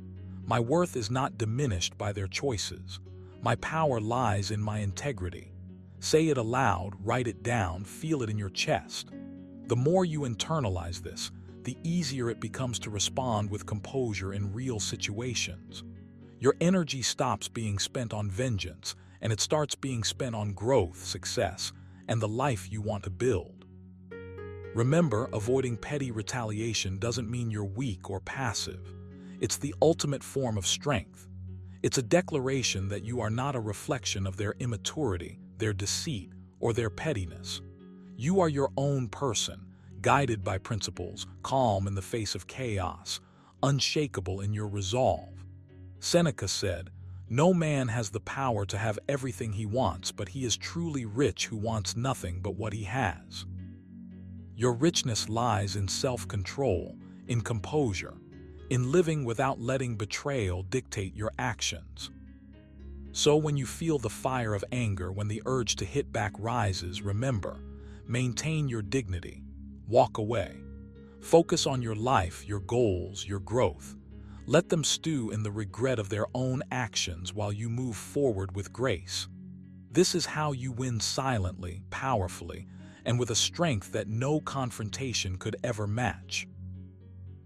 My worth is not diminished by their choices. My power lies in my integrity. Say it aloud, write it down, feel it in your chest. The more you internalize this, the easier it becomes to respond with composure in real situations. Your energy stops being spent on vengeance, and it starts being spent on growth, success, and the life you want to build. Remember, avoiding petty retaliation doesn't mean you're weak or passive. It's the ultimate form of strength. It's a declaration that you are not a reflection of their immaturity, their deceit, or their pettiness. You are your own person, guided by principles, calm in the face of chaos, unshakable in your resolve. Seneca said, "No man has the power to have everything he wants, but he is truly rich who wants nothing but what he has." Your richness lies in self-control, in composure, in living without letting betrayal dictate your actions. So when you feel the fire of anger, when the urge to hit back rises, remember, maintain your dignity. Walk away. Focus on your life, your goals, your growth. Let them stew in the regret of their own actions while you move forward with grace. This is how you win silently, powerfully, and with a strength that no confrontation could ever match.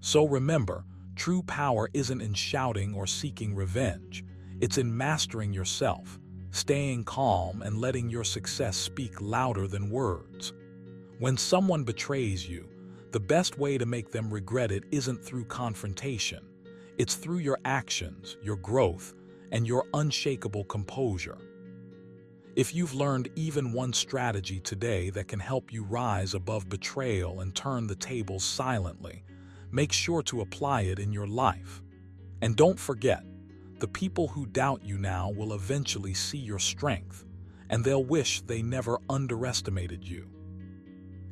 So remember, true power isn't in shouting or seeking revenge. It's in mastering yourself, staying calm, and letting your success speak louder than words. When someone betrays you, the best way to make them regret it isn't through confrontation. It's through your actions, your growth, and your unshakable composure. If you've learned even one strategy today that can help you rise above betrayal and turn the tables silently, make sure to apply it in your life. And don't forget, the people who doubt you now will eventually see your strength, and they'll wish they never underestimated you.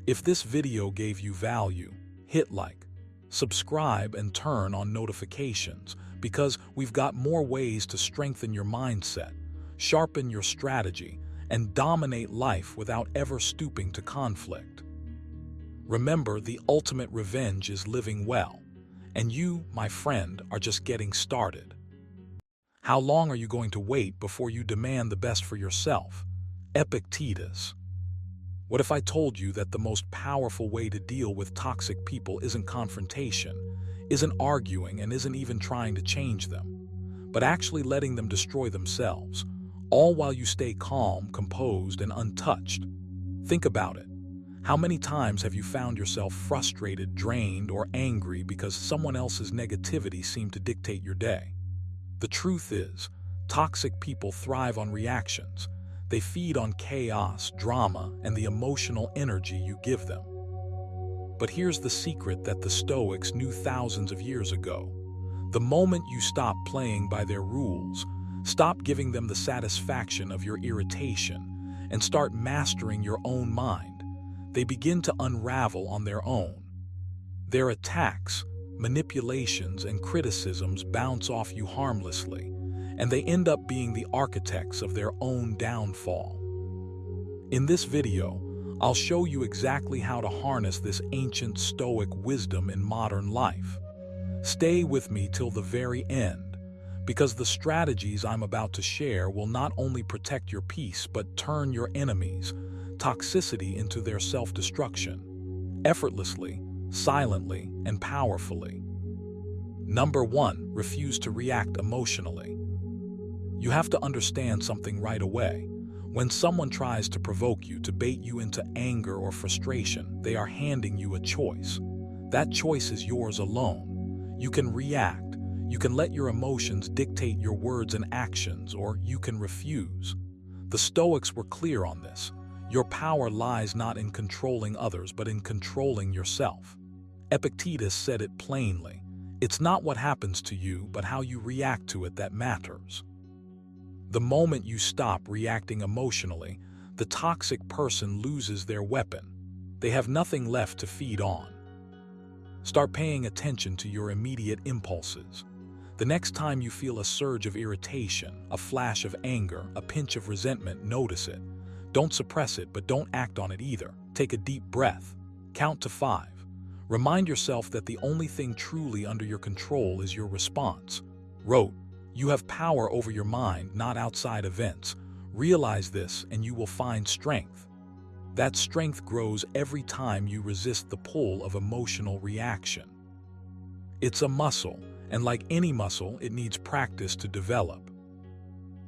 If this video gave you value, hit like, subscribe, and turn on notifications, because we've got more ways to strengthen your mindset, sharpen your strategy, and dominate life without ever stooping to conflict. Remember, the ultimate revenge is living well, and you, my friend, are just getting started. How long are you going to wait before you demand the best for yourself? Epictetus. What if I told you that the most powerful way to deal with toxic people isn't confrontation, isn't arguing, and isn't even trying to change them, but actually letting them destroy themselves, all while you stay calm, composed, and untouched? Think about it. How many times have you found yourself frustrated, drained, or angry because someone else's negativity seemed to dictate your day? The truth is, toxic people thrive on reactions. They feed on chaos, drama, and the emotional energy you give them. But here's the secret that the Stoics knew thousands of years ago. The moment you stop playing by their rules, stop giving them the satisfaction of your irritation, and start mastering your own mind, they begin to unravel on their own. Their attacks, manipulations, and criticisms bounce off you harmlessly, and they end up being the architects of their own downfall. In this video, I'll show you exactly how to harness this ancient Stoic wisdom in modern life. Stay with me till the very end, because the strategies I'm about to share will not only protect your peace but turn your enemies' toxicity into their self-destruction, effortlessly, silently, and powerfully. Number 1, refuse to react emotionally. You have to understand something right away. When someone tries to provoke you, to bait you into anger or frustration, they are handing you a choice. That choice is yours alone. You can react, you can let your emotions dictate your words and actions, or you can refuse. The Stoics were clear on this. Your power lies not in controlling others, but in controlling yourself. Epictetus said it plainly. It's not what happens to you, but how you react to it that matters. The moment you stop reacting emotionally, the toxic person loses their weapon. They have nothing left to feed on. Start paying attention to your immediate impulses. The next time you feel a surge of irritation, a flash of anger, a pinch of resentment, notice it. Don't suppress it, but don't act on it either. Take a deep breath. Count to 5. Remind yourself that the only thing truly under your control is your response. Wrote, you have power over your mind, not outside events. Realize this and you will find strength. That strength grows every time you resist the pull of emotional reaction. It's a muscle, and like any muscle, it needs practice to develop.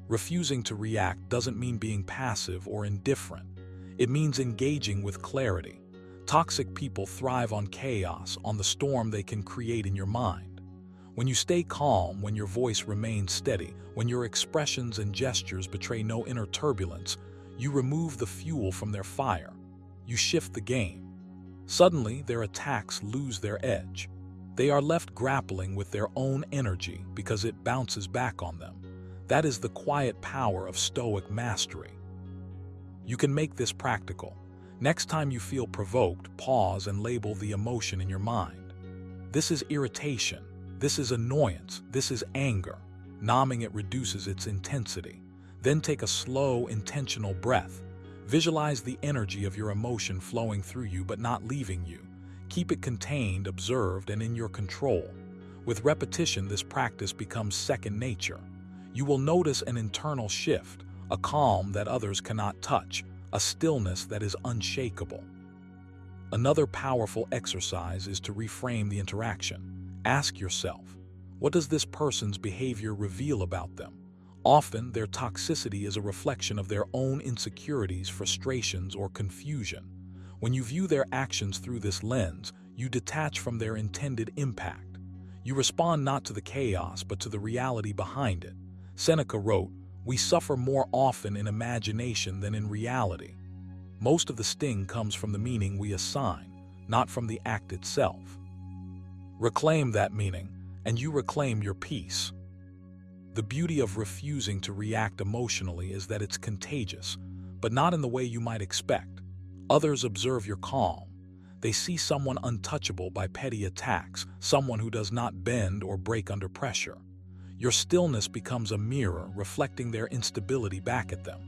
Refusing to react doesn't mean being passive or indifferent. It means engaging with clarity. Toxic people thrive on chaos, on the storm they can create in your mind. When you stay calm, when your voice remains steady, when your expressions and gestures betray no inner turbulence, you remove the fuel from their fire. You shift the game. Suddenly, their attacks lose their edge. They are left grappling with their own energy because it bounces back on them. That is the quiet power of Stoic mastery. You can make this practical. Next time you feel provoked, pause and label the emotion in your mind. This is irritation. This is annoyance. This is anger. Numbing it reduces its intensity. Then take a slow, intentional breath. Visualize the energy of your emotion flowing through you but not leaving you. Keep it contained, observed, and in your control. With repetition, this practice becomes second nature. You will notice an internal shift, a calm that others cannot touch, a stillness that is unshakable. Another powerful exercise is to reframe the interaction. Ask yourself, what does this person's behavior reveal about them? Often, their toxicity is a reflection of their own insecurities, frustrations, or confusion. When you view their actions through this lens, you detach from their intended impact. You respond not to the chaos, but to the reality behind it. Seneca wrote, "We suffer more often in imagination than in reality." Most of the sting comes from the meaning we assign, not from the act itself. Reclaim that meaning, and you reclaim your peace. The beauty of refusing to react emotionally is that it's contagious, but not in the way you might expect. Others observe your calm. They see someone untouchable by petty attacks, someone who does not bend or break under pressure. Your stillness becomes a mirror, reflecting their instability back at them.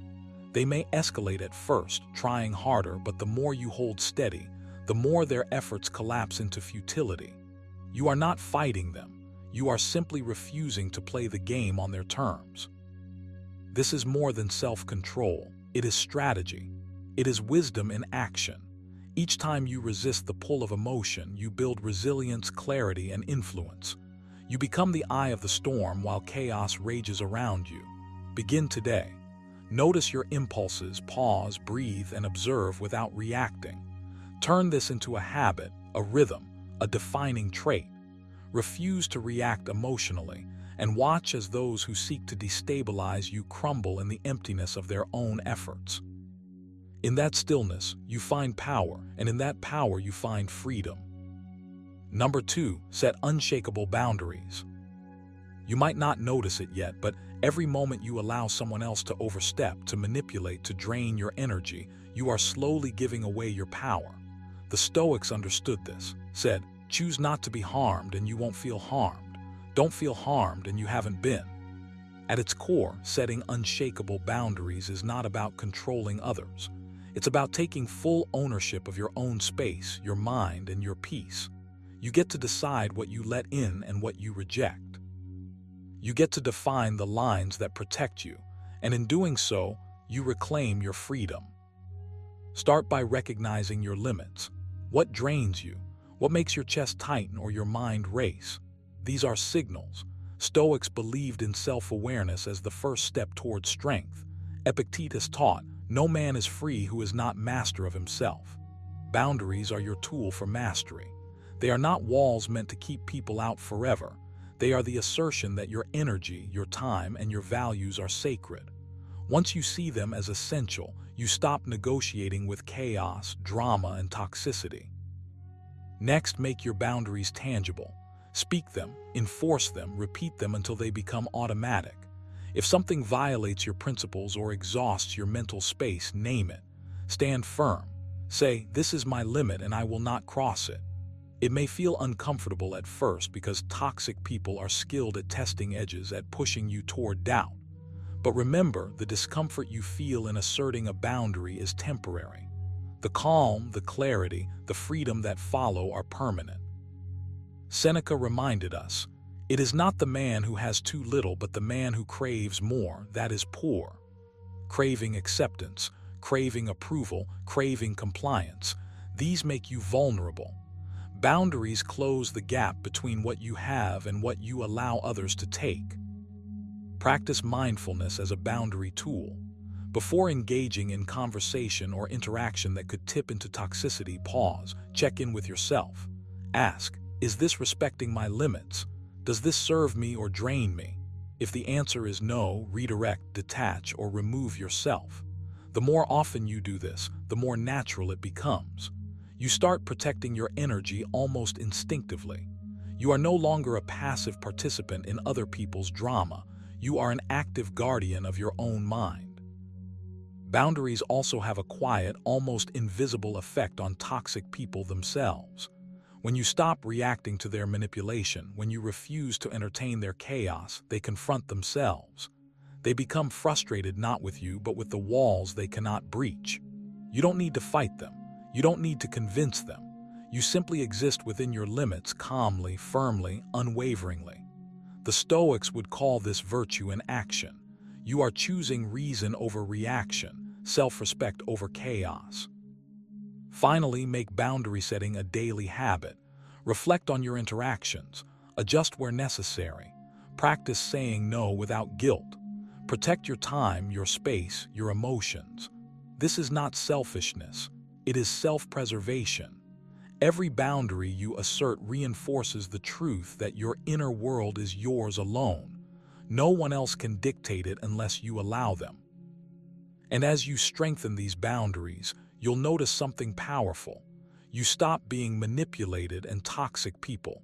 They may escalate at first, trying harder, but the more you hold steady, the more their efforts collapse into futility. You are not fighting them. You are simply refusing to play the game on their terms. This is more than self-control. It is strategy. It is wisdom in action. Each time you resist the pull of emotion, you build resilience, clarity, and influence. You become the eye of the storm while chaos rages around you. Begin today. Notice your impulses, pause, breathe, and observe without reacting. Turn this into a habit, a rhythm, a defining trait. Refuse to react emotionally, and watch as those who seek to destabilize you crumble in the emptiness of their own efforts. In that stillness, you find power, and in that power you find freedom. Number 2, set unshakable boundaries. You might not notice it yet, but every moment you allow someone else to overstep, to manipulate, to drain your energy, you are slowly giving away your power. The Stoics understood this, said, choose not to be harmed and you won't feel harmed. Don't feel harmed and you haven't been. At its core, setting unshakable boundaries is not about controlling others. It's about taking full ownership of your own space, your mind, and your peace. You get to decide what you let in and what you reject. You get to define the lines that protect you, and in doing so, you reclaim your freedom. Start by recognizing your limits. What drains you? What makes your chest tighten or your mind race? These are signals. Stoics believed in self-awareness as the first step toward strength. Epictetus taught, no man is free who is not master of himself. Boundaries are your tool for mastery. They are not walls meant to keep people out forever. They are the assertion that your energy, your time, and your values are sacred. Once you see them as essential, you stop negotiating with chaos, drama, and toxicity. Next, make your boundaries tangible. Speak them, enforce them, repeat them until they become automatic. If something violates your principles or exhausts your mental space, name it. Stand firm. Say, this is my limit and I will not cross it. It may feel uncomfortable at first because toxic people are skilled at testing edges, at pushing you toward doubt. But remember, the discomfort you feel in asserting a boundary is temporary. The calm, the clarity, the freedom that follow are permanent. Seneca reminded us, it is not the man who has too little, but the man who craves more that is poor. Craving acceptance, craving approval, craving compliance, these make you vulnerable. Boundaries close the gap between what you have and what you allow others to take. Practice mindfulness as a boundary tool. Before engaging in conversation or interaction that could tip into toxicity, pause, check in with yourself. Ask, is this respecting my limits? Does this serve me or drain me? If the answer is no, redirect, detach, or remove yourself. The more often you do this, the more natural it becomes. You start protecting your energy almost instinctively. You are no longer a passive participant in other people's drama. You are an active guardian of your own mind. Boundaries also have a quiet, almost invisible effect on toxic people themselves. When you stop reacting to their manipulation, when you refuse to entertain their chaos, they confront themselves. They become frustrated not with you, but with the walls they cannot breach. You don't need to fight them. You don't need to convince them. You simply exist within your limits calmly, firmly, unwaveringly. The Stoics would call this virtue in action. You are choosing reason over reaction, self-respect over chaos. Finally, make boundary setting a daily habit. Reflect on your interactions. Adjust where necessary. Practice saying no without guilt. Protect your time, your space, your emotions. This is not selfishness. It is self-preservation. Every boundary you assert reinforces the truth that your inner world is yours alone. No one else can dictate it unless you allow them. And as you strengthen these boundaries, you'll notice something powerful. You stop being manipulated, and toxic people,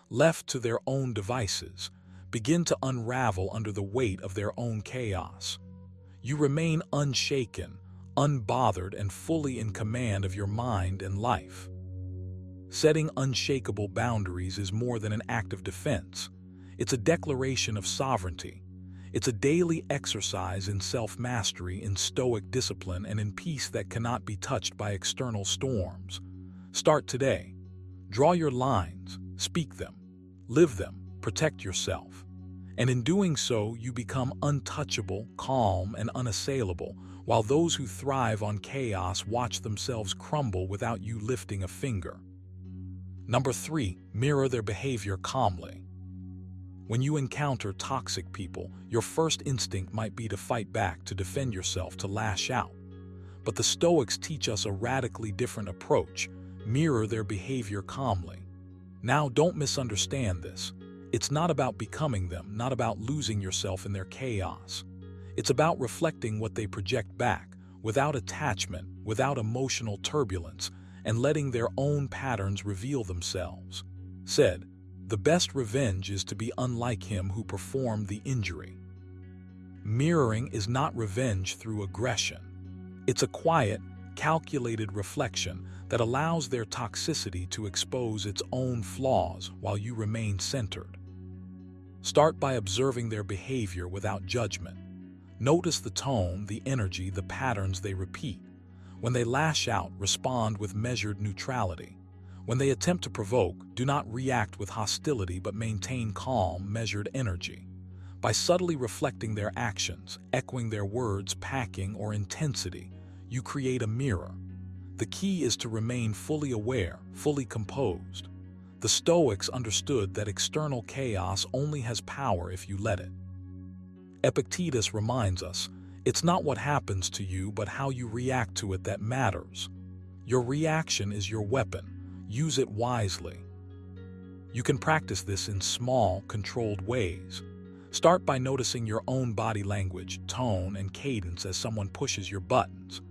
left to their own devices, begin to unravel under the weight of their own chaos. You remain unshaken, unbothered, and fully in command of your mind and life. Setting unshakable boundaries is more than an act of defense. It's a declaration of sovereignty. It's a daily exercise in self-mastery, in stoic discipline, and in peace that cannot be touched by external storms. Start today. Draw your lines, speak them, live them, protect yourself. And in doing so, you become untouchable, calm, and unassailable, while those who thrive on chaos watch themselves crumble without you lifting a finger. Number 3, mirror their behavior calmly. When you encounter toxic people, your first instinct might be to fight back, to defend yourself, to lash out. But the Stoics teach us a radically different approach. Mirror their behavior calmly. Now, don't misunderstand this. It's not about becoming them, not about losing yourself in their chaos. It's about reflecting what they project back, without attachment, without emotional turbulence, and letting their own patterns reveal themselves. Said, the best revenge is to be unlike him who performed the injury. Mirroring is not revenge through aggression. It's a quiet, calculated reflection that allows their toxicity to expose its own flaws while you remain centered. Start by observing their behavior without judgment. Notice the tone, the energy, the patterns they repeat. When they lash out, respond with measured neutrality. When they attempt to provoke, do not react with hostility but maintain calm, measured energy. By subtly reflecting their actions, echoing their words, packing, or intensity, you create a mirror. The key is to remain fully aware, fully composed. The Stoics understood that external chaos only has power if you let it. Epictetus reminds us, it's not what happens to you but how you react to it that matters. Your reaction is your weapon. Use it wisely. You can practice this in small, controlled ways. Start by noticing your own body language, tone, and cadence as someone pushes your buttons.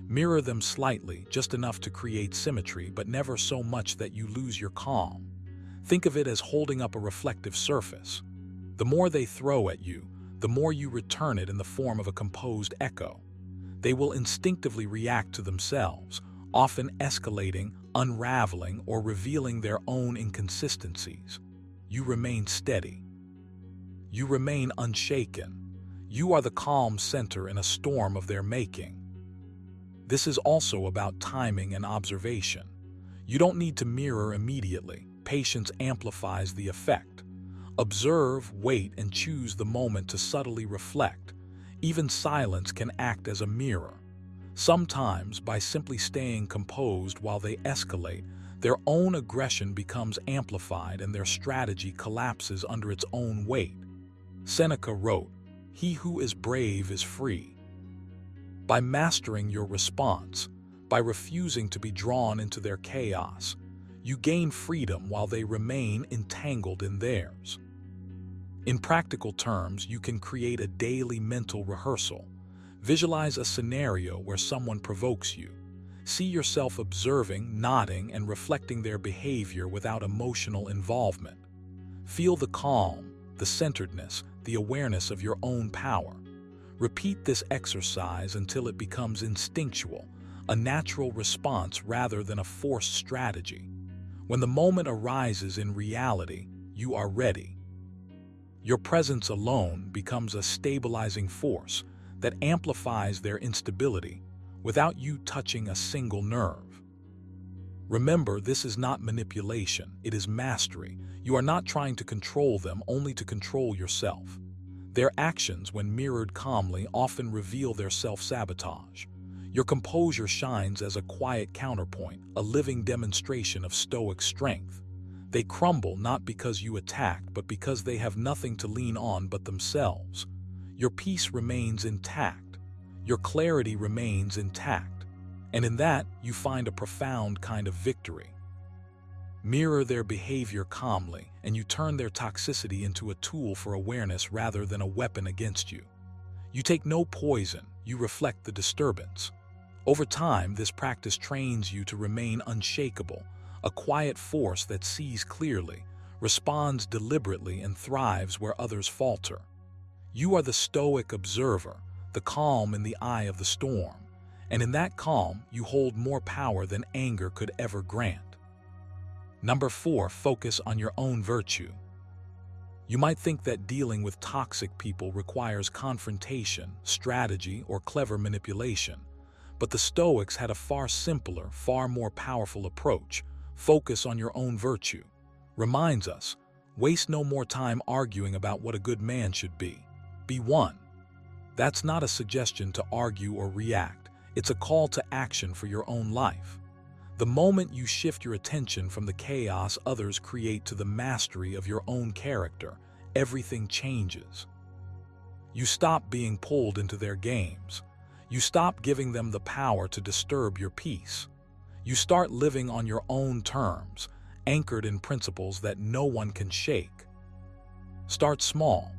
Mirror them slightly, just enough to create symmetry, but never so much that you lose your calm. Think of it as holding up a reflective surface. The more they throw at you, the more you return it in the form of a composed echo. They will instinctively react to themselves, often escalating, unraveling, or revealing their own inconsistencies. You remain steady. You remain unshaken. You are the calm center in a storm of their making. This is also about timing and observation. You don't need to mirror immediately. Patience amplifies the effect. Observe, wait, and choose the moment to subtly reflect. Even silence can act as a mirror. Sometimes, by simply staying composed while they escalate, their own aggression becomes amplified and their strategy collapses under its own weight. Seneca wrote, "He who is brave is free." By mastering your response, by refusing to be drawn into their chaos, you gain freedom while they remain entangled in theirs. In practical terms, you can create a daily mental rehearsal. Visualize a scenario where someone provokes you. See yourself observing, nodding, and reflecting their behavior without emotional involvement. Feel the calm, the centeredness, the awareness of your own power. Repeat this exercise until it becomes instinctual, a natural response rather than a forced strategy. When the moment arises in reality, you are ready. Your presence alone becomes a stabilizing force that amplifies their instability without you touching a single nerve. Remember, this is not manipulation, it is mastery. You are not trying to control them, only to control yourself. Their actions, when mirrored calmly, often reveal their self-sabotage. Your composure shines as a quiet counterpoint, a living demonstration of Stoic strength. They crumble not because you attacked, but because they have nothing to lean on but themselves. Your peace remains intact. Your clarity remains intact. And in that, you find a profound kind of victory. Mirror their behavior calmly, and you turn their toxicity into a tool for awareness rather than a weapon against you. You take no poison, you reflect the disturbance. Over time, this practice trains you to remain unshakable, a quiet force that sees clearly, responds deliberately, and thrives where others falter. You are the Stoic observer, the calm in the eye of the storm, and in that calm, you hold more power than anger could ever grant. Number 4, focus on your own virtue. You might think that dealing with toxic people requires confrontation, strategy, or clever manipulation, but the Stoics had a far simpler, far more powerful approach. Focus on your own virtue. Reminds us, waste no more time arguing about what a good man should be. Be one. That's not a suggestion to argue or react. It's a call to action for your own life. The moment you shift your attention from the chaos others create to the mastery of your own character, everything changes. You stop being pulled into their games. You stop giving them the power to disturb your peace. You start living on your own terms, anchored in principles that no one can shake. Start small.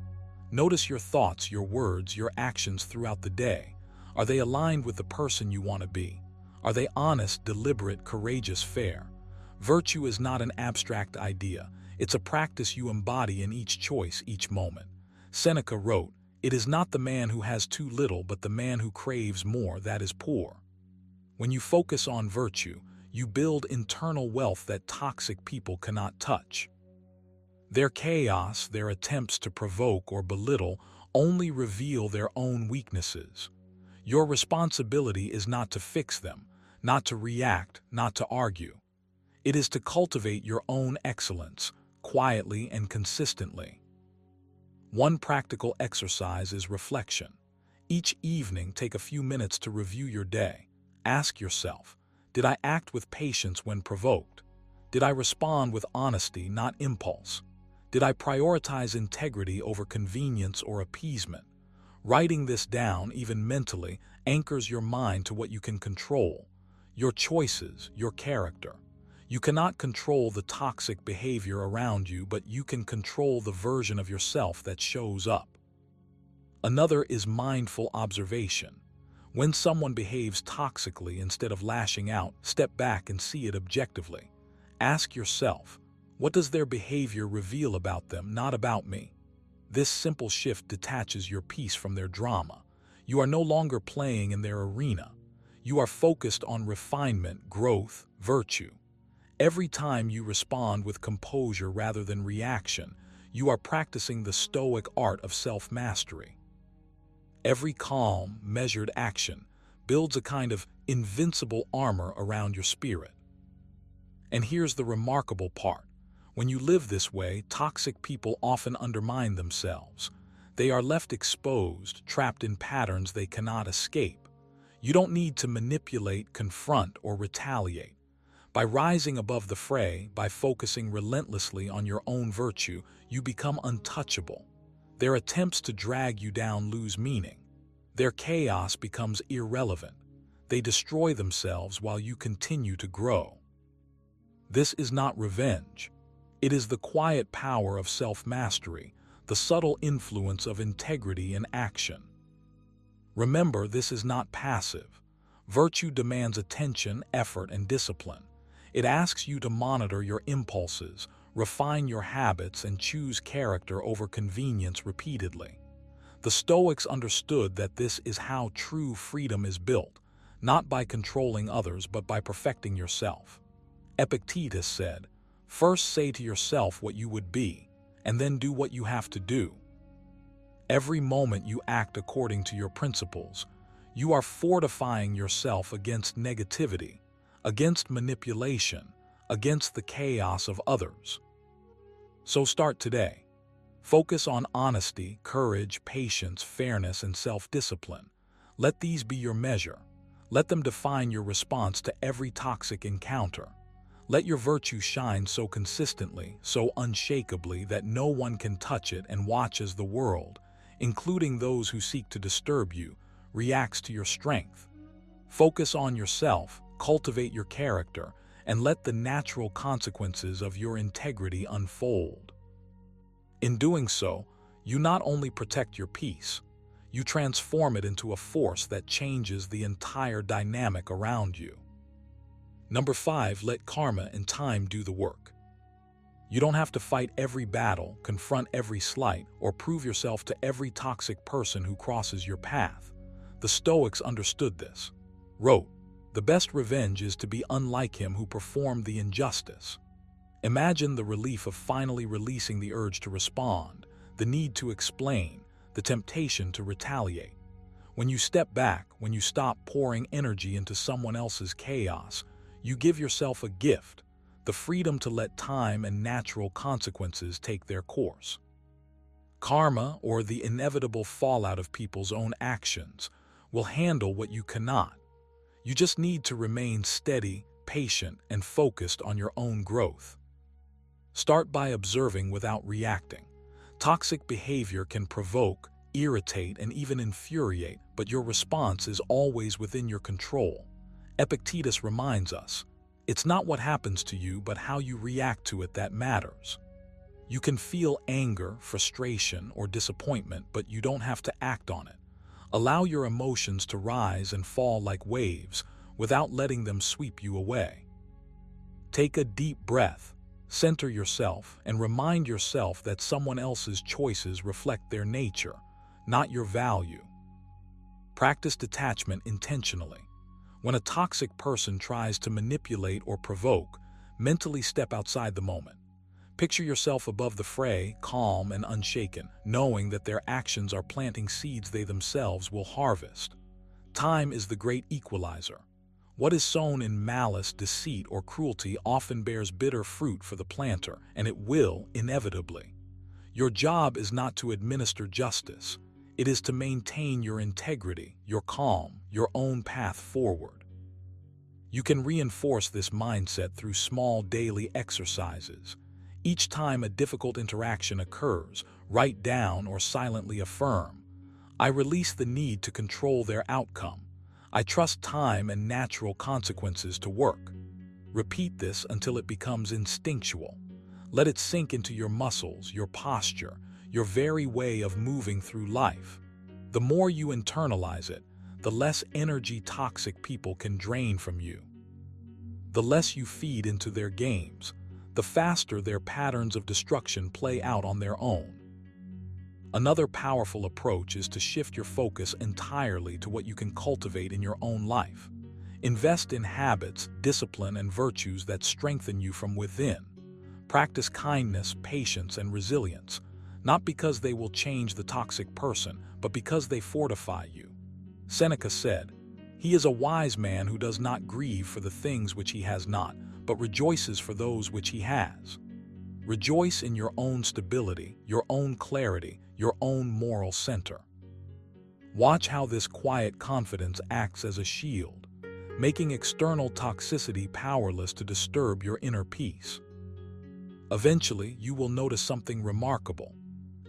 Notice your thoughts, your words, your actions throughout the day. Are they aligned with the person you want to be? Are they honest, deliberate, courageous, fair? Virtue is not an abstract idea. It's a practice you embody in each choice, each moment. Seneca wrote, "It is not the man who has too little, but the man who craves more that is poor." When you focus on virtue, you build internal wealth that toxic people cannot touch. Their chaos, their attempts to provoke or belittle, only reveal their own weaknesses. Your responsibility is not to fix them, not to react, not to argue. It is to cultivate your own excellence, quietly and consistently. One practical exercise is reflection. Each evening, take a few minutes to review your day. Ask yourself, did I act with patience when provoked? Did I respond with honesty, not impulse? Did I prioritize integrity over convenience or appeasement? Writing this down, even mentally, anchors your mind to what you can control: your choices, your character. You cannot control the toxic behavior around you, but you can control the version of yourself that shows up. Another is mindful observation. When someone behaves toxically, instead of lashing out, step back and see it objectively. Ask yourself, what does their behavior reveal about them, not about me? This simple shift detaches your peace from their drama. You are no longer playing in their arena. You are focused on refinement, growth, virtue. Every time you respond with composure rather than reaction, you are practicing the Stoic art of self-mastery. Every calm, measured action builds a kind of invincible armor around your spirit. And here's the remarkable part. When you live this way, toxic people often undermine themselves. They are left exposed, trapped in patterns they cannot escape. You don't need to manipulate, confront, or retaliate. By rising above the fray, by focusing relentlessly on your own virtue, you become untouchable. Their attempts to drag you down lose meaning. Their chaos becomes irrelevant. They destroy themselves while you continue to grow. This is not revenge. It is the quiet power of self-mastery, the subtle influence of integrity in action. Remember, this is not passive. Virtue demands attention, effort, and discipline. It asks you to monitor your impulses, refine your habits, and choose character over convenience repeatedly. The Stoics understood that this is how true freedom is built, not by controlling others but by perfecting yourself. Epictetus said, "First say to yourself what you would be, and then do what you have to do." Every moment you act according to your principles, you are fortifying yourself against negativity, against manipulation, against the chaos of others. So start today. Focus on honesty, courage, patience, fairness, and self-discipline. Let these be your measure. Let them define your response to every toxic encounter. Let your virtue shine so consistently, so unshakably, that no one can touch it, and watch as the world, including those who seek to disturb you, reacts to your strength. Focus on yourself, cultivate your character, and let the natural consequences of your integrity unfold. In doing so, you not only protect your peace, you transform it into a force that changes the entire dynamic around you. Number 5, let karma and time do the work. You don't have to fight every battle, confront every slight, or prove yourself to every toxic person who crosses your path. The Stoics understood this. Wrote, "The best revenge is to be unlike him who performed the injustice." Imagine the relief of finally releasing the urge to respond, the need to explain, the temptation to retaliate. When you step back, when you stop pouring energy into someone else's chaos, you give yourself a gift, the freedom to let time and natural consequences take their course. Karma, or the inevitable fallout of people's own actions, will handle what you cannot. You just need to remain steady, patient, and focused on your own growth. Start by observing without reacting. Toxic behavior can provoke, irritate, and even infuriate, but your response is always within your control. Epictetus reminds us, It's not what happens to you, but how you react to it that matters. You can feel anger, frustration, or disappointment, but you don't have to act on it. Allow your emotions to rise and fall like waves without letting them sweep you away. Take a deep breath, center yourself, and remind yourself that someone else's choices reflect their nature, not your value. Practice detachment intentionally. When a toxic person tries to manipulate or provoke, mentally step outside the moment. Picture yourself above the fray, calm and unshaken, knowing that their actions are planting seeds they themselves will harvest. Time is the great equalizer. What is sown in malice, deceit, or cruelty often bears bitter fruit for the planter, and it will, inevitably. Your job is not to administer justice. It is to maintain your integrity, your calm, your own path forward. You can reinforce this mindset through small daily exercises. Each time a difficult interaction occurs, write down or silently affirm, "I release the need to control their outcome. I trust time and natural consequences to work." Repeat this until it becomes instinctual. Let it sink into your muscles, your posture, your very way of moving through life. The more you internalize it, the less energy toxic people can drain from you. The less you feed into their games, the faster their patterns of destruction play out on their own. Another powerful approach is to shift your focus entirely to what you can cultivate in your own life. Invest in habits, discipline, and virtues that strengthen you from within. Practice kindness, patience, and resilience, not because they will change the toxic person, but because they fortify you. Seneca said, "He is a wise man who does not grieve for the things which he has not, but rejoices for those which he has." Rejoice in your own stability, your own clarity, your own moral center. Watch how this quiet confidence acts as a shield, making external toxicity powerless to disturb your inner peace. Eventually, you will notice something remarkable.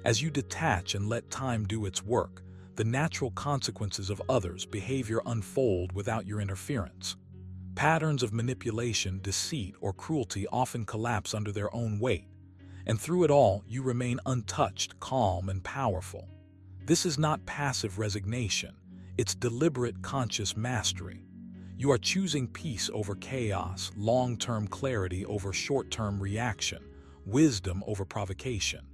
As you detach and let time do its work, the natural consequences of others' behavior unfold without your interference. Patterns of manipulation, deceit, or cruelty often collapse under their own weight, and through it all, you remain untouched, calm, and powerful. This is not passive resignation, it's deliberate, conscious mastery. You are choosing peace over chaos, long-term clarity over short-term reaction, wisdom over provocation.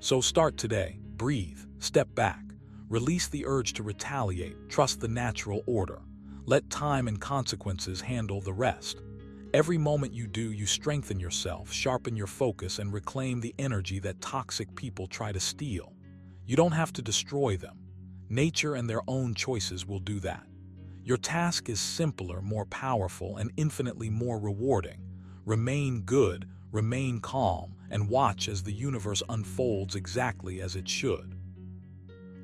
So start today, breathe, step back, release the urge to retaliate, trust the natural order. Let time and consequences handle the rest. Every moment you do, you strengthen yourself, sharpen your focus, and reclaim the energy that toxic people try to steal. You don't have to destroy them. Nature and their own choices will do that. Your task is simpler, more powerful, and infinitely more rewarding. Remain good, remain calm, and watch as the universe unfolds exactly as it should.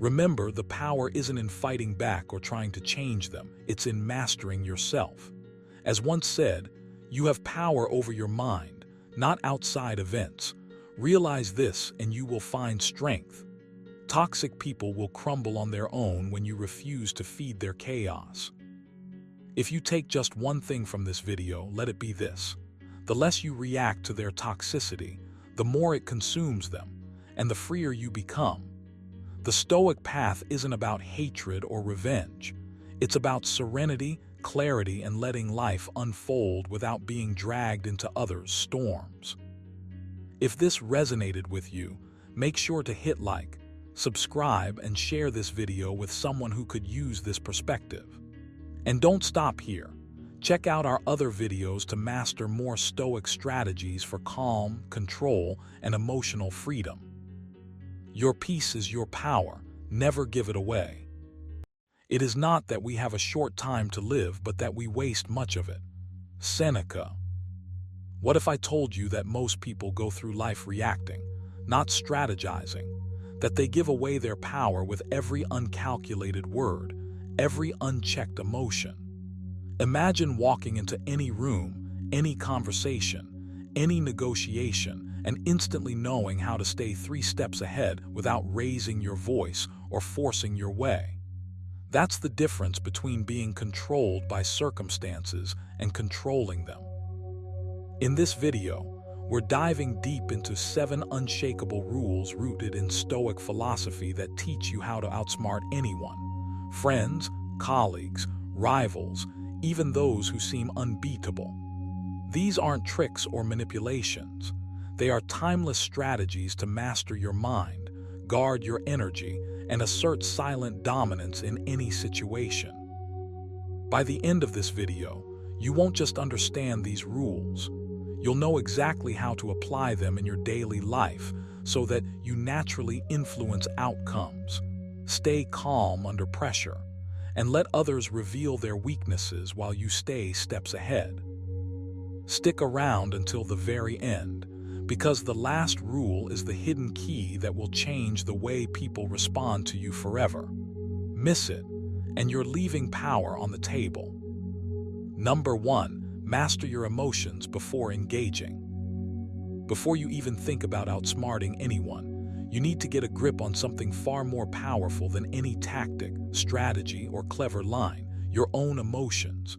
Remember, the power isn't in fighting back or trying to change them, it's in mastering yourself. As once said, you have power over your mind, not outside events. Realize this and you will find strength. Toxic people will crumble on their own when you refuse to feed their chaos. If you take just one thing from this video, let it be this. The less you react to their toxicity, the more it consumes them, and the freer you become. The Stoic path isn't about hatred or revenge. It's about serenity, clarity, and letting life unfold without being dragged into others' storms. If this resonated with you, make sure to hit like, subscribe, and share this video with someone who could use this perspective. And don't stop here. Check out our other videos to master more Stoic strategies for calm, control, and emotional freedom. Your peace is your power. Never give it away. It is not that we have a short time to live, but that we waste much of it. Seneca. What if I told you that most people go through life reacting, not strategizing, that they give away their power with every uncalculated word, every unchecked emotion? Imagine walking into any room, any conversation, any negotiation, and instantly knowing how to stay 3 steps ahead without raising your voice or forcing your way. That's the difference between being controlled by circumstances and controlling them. In this video, we're diving deep into 7 unshakable rules rooted in Stoic philosophy that teach you how to outsmart anyone: friends, colleagues, rivals, even those who seem unbeatable. These aren't tricks or manipulations. They are timeless strategies to master your mind, guard your energy, and assert silent dominance in any situation. By the end of this video, you won't just understand these rules. You'll know exactly how to apply them in your daily life so that you naturally influence outcomes. Stay calm under pressure, and let others reveal their weaknesses while you stay steps ahead. Stick around until the very end, because the last rule is the hidden key that will change the way people respond to you forever. Miss it, and you're leaving power on the table. Number 1. Master your emotions before engaging. Before you even think about outsmarting anyone, you need to get a grip on something far more powerful than any tactic, strategy, or clever line: your own emotions.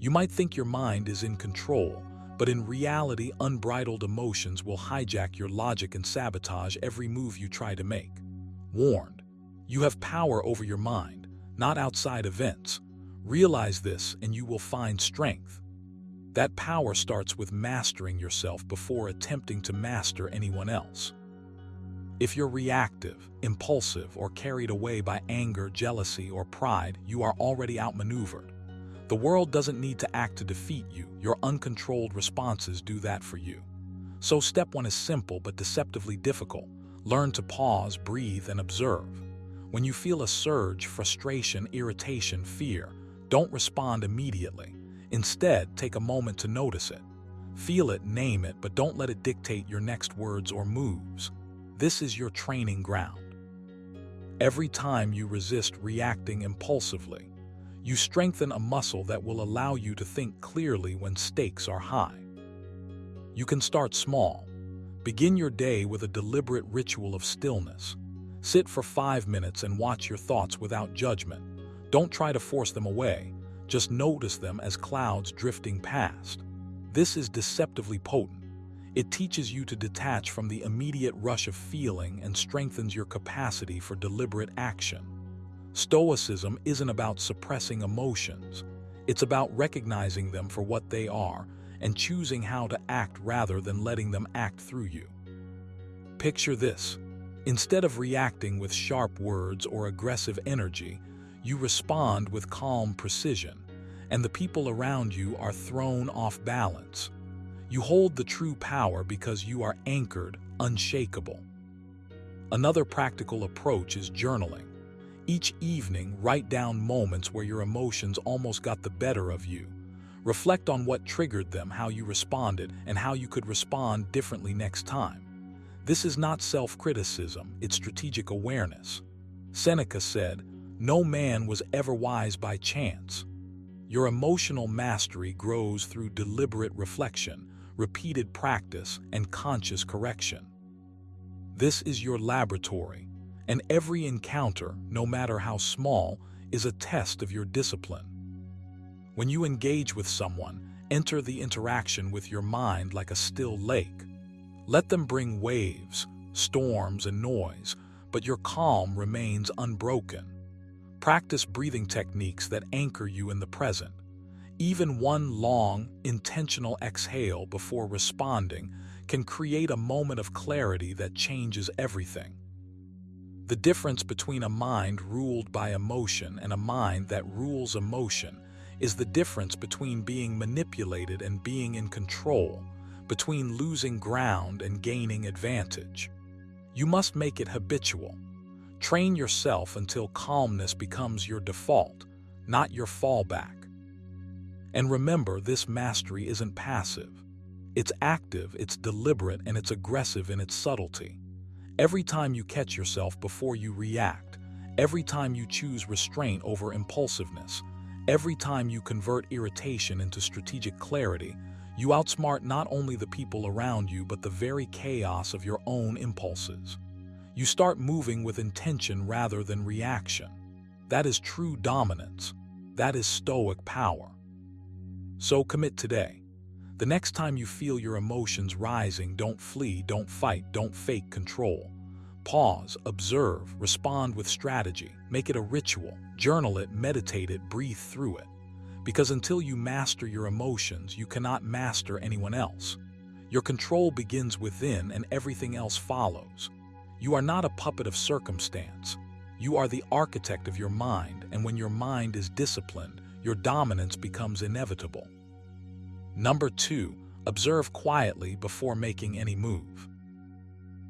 You might think your mind is in control, but in reality, unbridled emotions will hijack your logic and sabotage every move you try to make. Warned, you have power over your mind, not outside events. Realize this, and you will find strength. That power starts with mastering yourself before attempting to master anyone else. If you're reactive, impulsive, or carried away by anger, jealousy, or pride, you are already outmaneuvered. The world doesn't need to act to defeat you. Your uncontrolled responses do that for you. So step 1 is simple but deceptively difficult. Learn to pause, breathe, and observe. When you feel a surge, frustration, irritation, fear, don't respond immediately. Instead, take a moment to notice it. Feel it, name it, but don't let it dictate your next words or moves. This is your training ground. Every time you resist reacting impulsively, you strengthen a muscle that will allow you to think clearly when stakes are high. You can start small. Begin your day with a deliberate ritual of stillness. Sit for 5 minutes and watch your thoughts without judgment. Don't try to force them away. Just notice them as clouds drifting past. This is deceptively potent. It teaches you to detach from the immediate rush of feeling and strengthens your capacity for deliberate action. Stoicism isn't about suppressing emotions. It's about recognizing them for what they are and choosing how to act rather than letting them act through you. Picture this. Instead of reacting with sharp words or aggressive energy, you respond with calm precision, and the people around you are thrown off balance. You hold the true power because you are anchored, unshakable. Another practical approach is journaling. Each evening, write down moments where your emotions almost got the better of you. Reflect on what triggered them, how you responded, and how you could respond differently next time. This is not self-criticism, it's strategic awareness. Seneca said, "No man was ever wise by chance." Your emotional mastery grows through deliberate reflection, repeated practice, and conscious correction. This is your laboratory, and every encounter, no matter how small, is a test of your discipline. When you engage with someone, enter the interaction with your mind like a still lake. Let them bring waves, storms, and noise, but your calm remains unbroken. Practice breathing techniques that anchor you in the present. Even one long, intentional exhale before responding can create a moment of clarity that changes everything. The difference between a mind ruled by emotion and a mind that rules emotion is the difference between being manipulated and being in control, between losing ground and gaining advantage. You must make it habitual. Train yourself until calmness becomes your default, not your fallback. And remember, this mastery isn't passive. It's active, it's deliberate, and it's aggressive in its subtlety. Every time you catch yourself before you react, every time you choose restraint over impulsiveness, every time you convert irritation into strategic clarity, you outsmart not only the people around you but the very chaos of your own impulses. You start moving with intention rather than reaction. That is true dominance. That is Stoic power. So commit today. The next time you feel your emotions rising, don't flee, don't fight, don't fake control. Pause, observe, respond with strategy. Make it a ritual. Journal it, meditate it, breathe through it. Because until you master your emotions, you cannot master anyone else. Your control begins within and everything else follows. You are not a puppet of circumstance. You are the architect of your mind, and when your mind is disciplined, your dominance becomes inevitable. Number 2, observe quietly before making any move.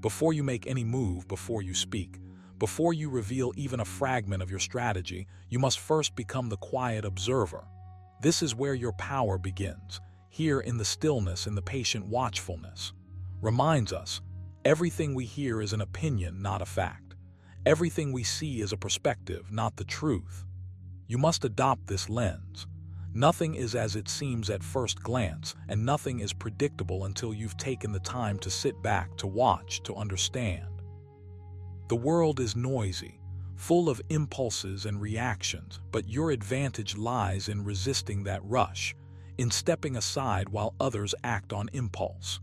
Before you make any move, before you speak, before you reveal even a fragment of your strategy, you must first become the quiet observer. This is where your power begins, here in the stillness and the patient watchfulness. Reminds us, everything we hear is an opinion, not a fact. Everything we see is a perspective, not the truth. You must adopt this lens. Nothing is as it seems at first glance, and nothing is predictable until you've taken the time to sit back, to watch, to understand. The world is noisy, full of impulses and reactions, but your advantage lies in resisting that rush, in stepping aside while others act on impulse.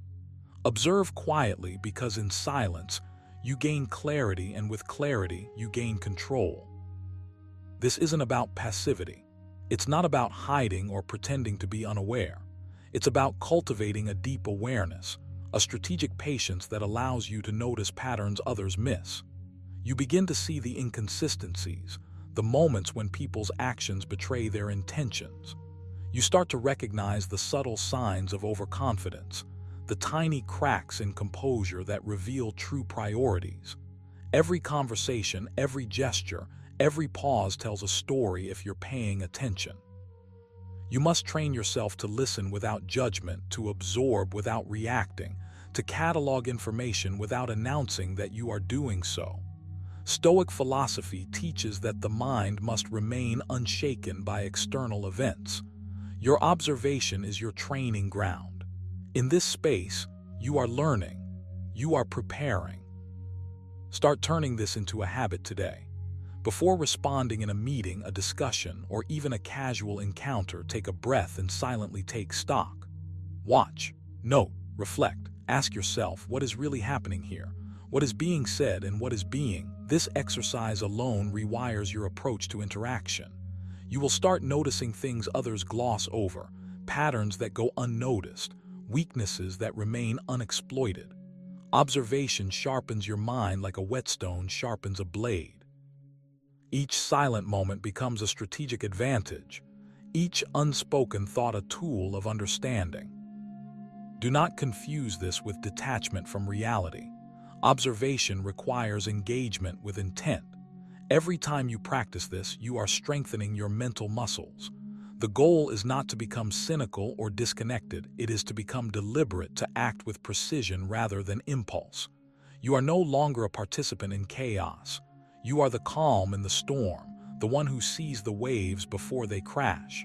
Observe quietly, because in silence, you gain clarity, and with clarity, you gain control. This isn't about passivity. It's not about hiding or pretending to be unaware. It's about cultivating a deep awareness, a strategic patience that allows you to notice patterns others miss. You begin to see the inconsistencies, the moments when people's actions betray their intentions. You start to recognize the subtle signs of overconfidence, the tiny cracks in composure that reveal true priorities. Every conversation, every gesture, every pause tells a story if you're paying attention. You must train yourself to listen without judgment, to absorb without reacting, to catalog information without announcing that you are doing so. Stoic philosophy teaches that the mind must remain unshaken by external events. Your observation is your training ground. In this space, you are learning, you are preparing. Start turning this into a habit today. Before responding in a meeting, a discussion, or even a casual encounter, take a breath and silently take stock. Watch, note, reflect, ask yourself, what is really happening here? What is being said and what is being? This exercise alone rewires your approach to interaction. You will start noticing things others gloss over, patterns that go unnoticed, weaknesses that remain unexploited. Observation sharpens your mind like a whetstone sharpens a blade. Each silent moment becomes a strategic advantage, each unspoken thought a tool of understanding. Do not confuse this with detachment from reality. Observation requires engagement with intent. Every time you practice this, you are strengthening your mental muscles. The goal is not to become cynical or disconnected, it is to become deliberate, to act with precision rather than impulse. You are no longer a participant in chaos. You are the calm in the storm, the one who sees the waves before they crash.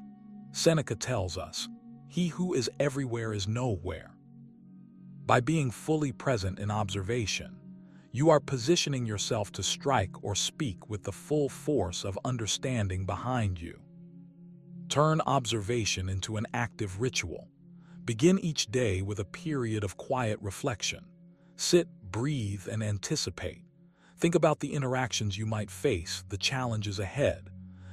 Seneca tells us, "He who is everywhere is nowhere." By being fully present in observation, you are positioning yourself to strike or speak with the full force of understanding behind you. Turn observation into an active ritual. Begin each day with a period of quiet reflection. Sit, breathe, and anticipate. Think about the interactions you might face, the challenges ahead.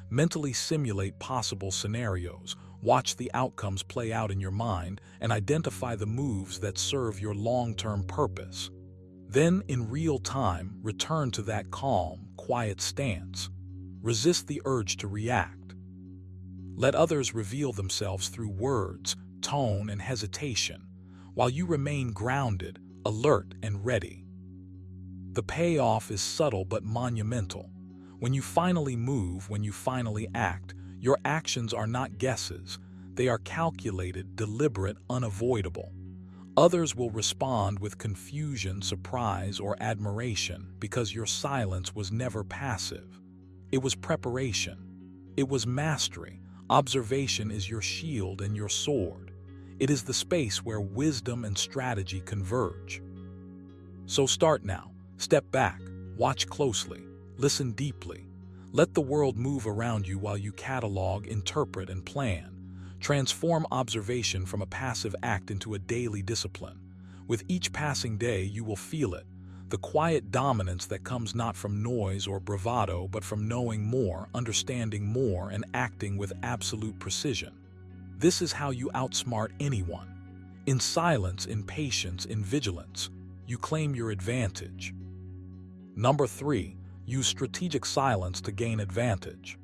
Mentally simulate possible scenarios, watch the outcomes play out in your mind, and identify the moves that serve your long-term purpose. Then, in real time, return to that calm, quiet stance. Resist the urge to react. Let others reveal themselves through words, tone, and hesitation, while you remain grounded, alert, and ready. The payoff is subtle but monumental. When you finally move, when you finally act, your actions are not guesses. They are calculated, deliberate, unavoidable. Others will respond with confusion, surprise, or admiration because your silence was never passive. It was preparation. It was mastery. Observation is your shield and your sword. It is the space where wisdom and strategy converge. So start now. Step back, watch closely, listen deeply. Let the world move around you while you catalog, interpret, and plan. Transform observation from a passive act into a daily discipline. With each passing day, you will feel it, the quiet dominance that comes not from noise or bravado, but from knowing more, understanding more, and acting with absolute precision. This is how you outsmart anyone. In silence, in patience, in vigilance, you claim your advantage. Number 3. Use strategic silence to gain advantage.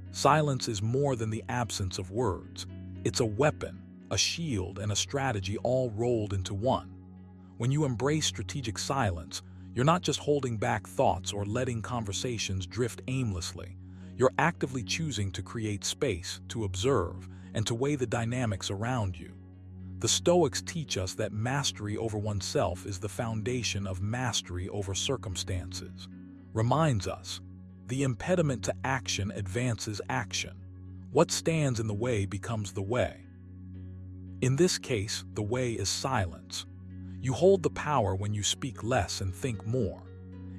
Silence is more than the absence of words. It's a weapon, a shield, and a strategy all rolled into one. When you embrace strategic silence, you're not just holding back thoughts or letting conversations drift aimlessly. You're actively choosing to create space, to observe, and to weigh the dynamics around you. The Stoics teach us that mastery over oneself is the foundation of mastery over circumstances. Reminds us, the impediment to action advances action. What stands in the way becomes the way. In this case, the way is silence. You hold the power when you speak less and think more.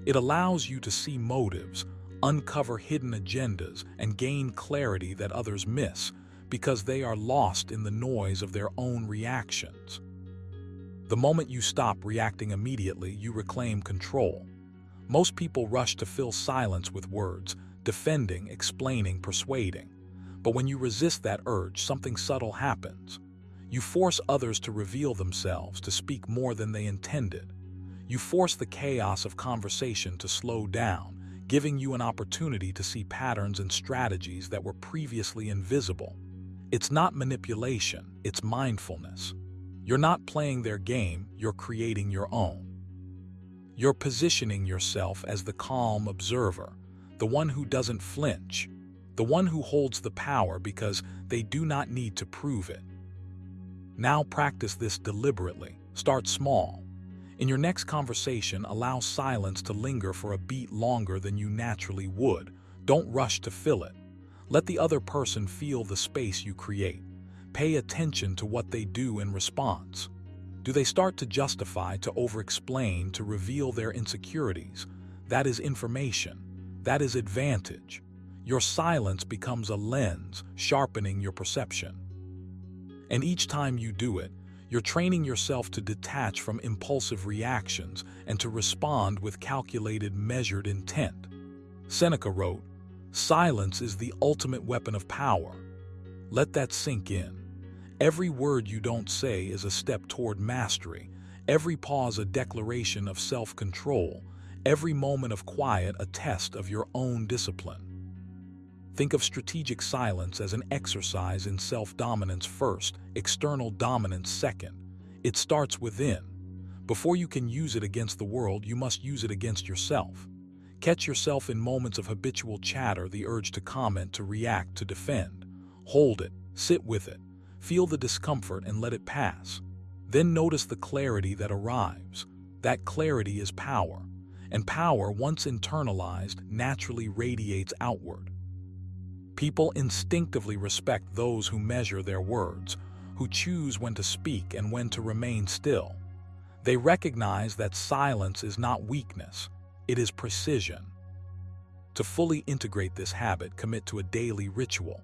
It allows you to see motives, uncover hidden agendas, and gain clarity that others miss because they are lost in the noise of their own reactions. The moment you stop reacting immediately, you reclaim control. Most people rush to fill silence with words, defending, explaining, persuading. But when you resist that urge, something subtle happens. You force others to reveal themselves, to speak more than they intended. You force the chaos of conversation to slow down, giving you an opportunity to see patterns and strategies that were previously invisible. It's not manipulation, it's mindfulness. You're not playing their game, you're creating your own. You're positioning yourself as the calm observer, the one who doesn't flinch, the one who holds the power because they do not need to prove it. Now practice this deliberately. Start small. In your next conversation, allow silence to linger for a beat longer than you naturally would. Don't rush to fill it. Let the other person feel the space you create. Pay attention to what they do in response. Do they start to justify, to over-explain, to reveal their insecurities? That is information. That is advantage. Your silence becomes a lens, sharpening your perception. And each time you do it, you're training yourself to detach from impulsive reactions and to respond with calculated, measured intent. Seneca wrote, "Silence is the ultimate weapon of power." Let that sink in. Every word you don't say is a step toward mastery. Every pause a declaration of self-control. Every moment of quiet a test of your own discipline. Think of strategic silence as an exercise in self-dominance first, external dominance second. It starts within. Before you can use it against the world, you must use it against yourself. Catch yourself in moments of habitual chatter, the urge to comment, to react, to defend. Hold it, sit with it, feel the discomfort and let it pass. Then notice the clarity that arrives. That clarity is power, and power, once internalized, naturally radiates outward. People instinctively respect those who measure their words, who choose when to speak and when to remain still. They recognize that silence is not weakness, it is precision. To fully integrate this habit, commit to a daily ritual.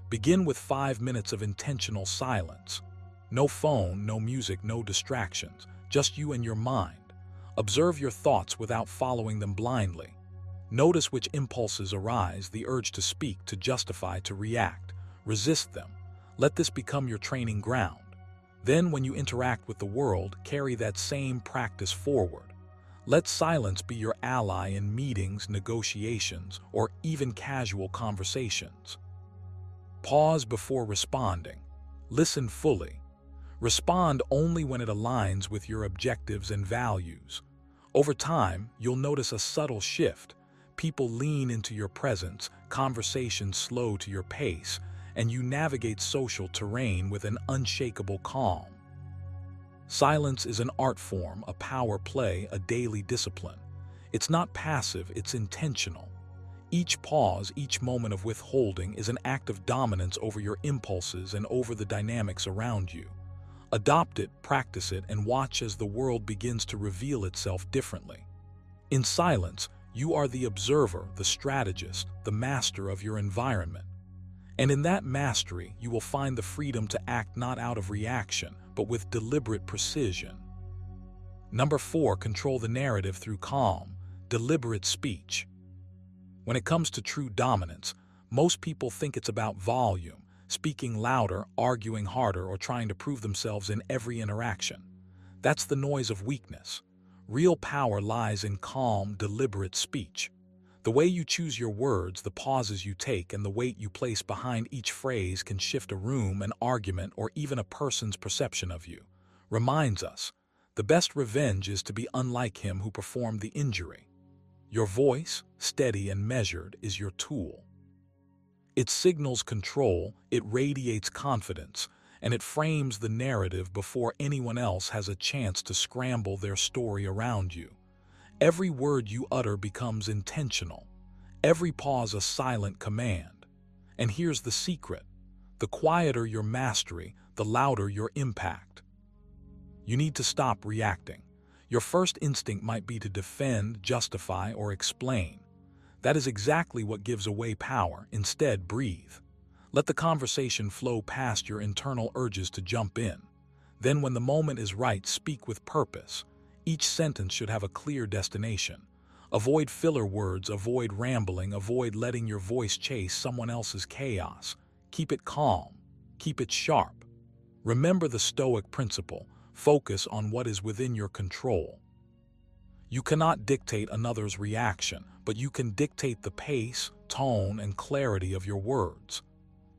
Begin with 5 minutes of intentional silence. No phone, no music, no distractions, just you and your mind. Observe your thoughts without following them blindly. Notice which impulses arise, the urge to speak, to justify, to react. Resist them. Let this become your training ground. Then, when you interact with the world, carry that same practice forward. Let silence be your ally in meetings, negotiations, or even casual conversations. Pause before responding. Listen fully. Respond only when it aligns with your objectives and values. Over time, you'll notice a subtle shift. People lean into your presence, conversations slow to your pace, and you navigate social terrain with an unshakable calm. Silence is an art form, a power play, a daily discipline. It's not passive, it's intentional. Each pause, each moment of withholding is an act of dominance over your impulses and over the dynamics around you. Adopt it, practice it, and watch as the world begins to reveal itself differently. In silence, You are the observer, the strategist, the master of your environment. And in that mastery, you will find the freedom to act not out of reaction, but with deliberate precision. Number 4, control the narrative through calm, deliberate speech. When it comes to true dominance, most people think it's about volume, speaking louder, arguing harder, or trying to prove themselves in every interaction. That's the noise of weakness. Real power lies in calm, deliberate speech. The way you choose your words, the pauses you take, and the weight you place behind each phrase can shift a room, an argument, or even a person's perception of you. Reminds us, the best revenge is to be unlike him who performed the injury. Your voice, steady and measured, is your tool. It signals control, it radiates confidence, and it frames the narrative before anyone else has a chance to scramble their story around you. Every word you utter becomes intentional, every pause a silent command. And here's the secret: the quieter your mastery, the louder your impact. You need to stop reacting. Your first instinct might be to defend, justify, or explain. That is exactly what gives away power. Instead, breathe. Let the conversation flow past your internal urges to jump in. Then, when the moment is right, speak with purpose. Each sentence should have a clear destination. Avoid filler words, avoid rambling, avoid letting your voice chase someone else's chaos. Keep it calm. Keep it sharp. Remember the Stoic principle: focus on what is within your control. You cannot dictate another's reaction, but you can dictate the pace, tone, and clarity of your words.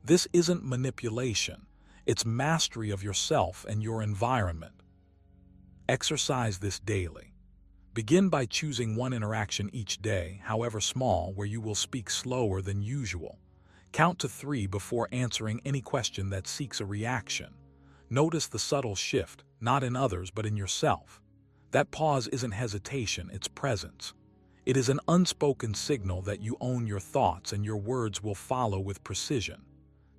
This isn't manipulation, it's mastery of yourself and your environment. Exercise this daily. Begin by choosing one interaction each day, however small, where you will speak slower than usual. Count to 3 before answering any question that seeks a reaction. Notice the subtle shift, not in others but in yourself. That pause isn't hesitation, it's presence. It is an unspoken signal that you own your thoughts and your words will follow with precision.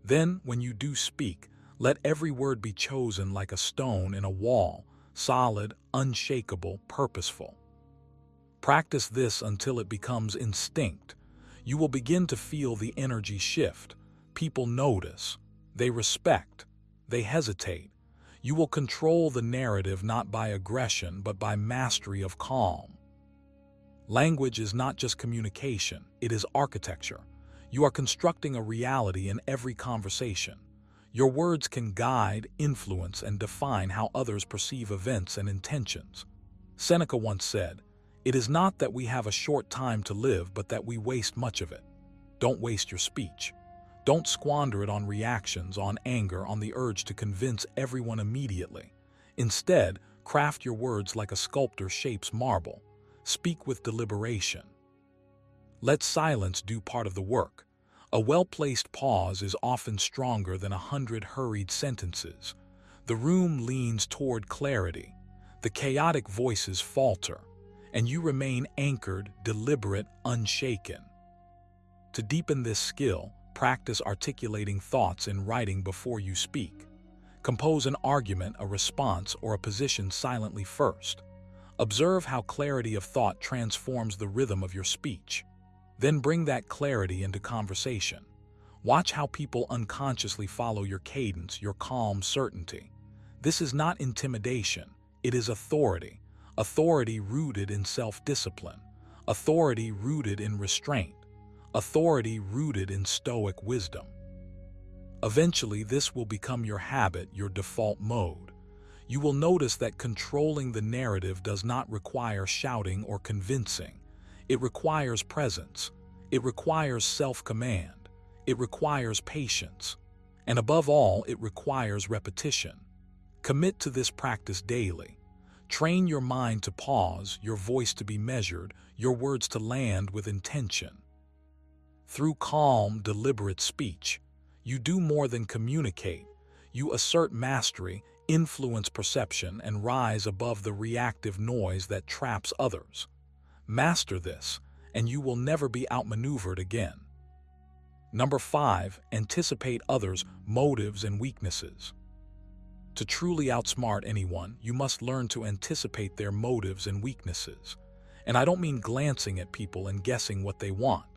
Then, when you do speak, let every word be chosen like a stone in a wall, solid, unshakable, purposeful. Practice this until it becomes instinct. You will begin to feel the energy shift. People notice, they respect, they hesitate. You will control the narrative not by aggression but by mastery of calm. Language is not just communication, it is architecture. You are constructing a reality in every conversation. Your words can guide, influence, and define how others perceive events and intentions. Seneca once said, "It is not that we have a short time to live, but that we waste much of it." Don't waste your speech. Don't squander it on reactions, on anger, on the urge to convince everyone immediately. Instead, craft your words like a sculptor shapes marble. Speak with deliberation. Let silence do part of the work. A well-placed pause is often stronger than 100 hurried sentences. The room leans toward clarity. The chaotic voices falter, and you remain anchored, deliberate, unshaken. To deepen this skill, practice articulating thoughts in writing before you speak. Compose an argument, a response, or a position silently first. Observe how clarity of thought transforms the rhythm of your speech. Then bring that clarity into conversation. Watch how people unconsciously follow your cadence, your calm certainty. This is not intimidation, it is authority. Authority rooted in self-discipline. Authority rooted in restraint. Authority rooted in Stoic wisdom. Eventually, this will become your habit, your default mode. You will notice that controlling the narrative does not require shouting or convincing. It requires presence. It requires self-command. It requires patience. And above all, it requires repetition. Commit to this practice daily. Train your mind to pause, your voice to be measured, your words to land with intention. Through calm, deliberate speech, you do more than communicate. You assert mastery, influence perception, and rise above the reactive noise that traps others. Master this, and you will never be outmaneuvered again. Number 5, anticipate others' motives and weaknesses. To truly outsmart anyone, you must learn to anticipate their motives and weaknesses. And I don't mean glancing at people and guessing what they want.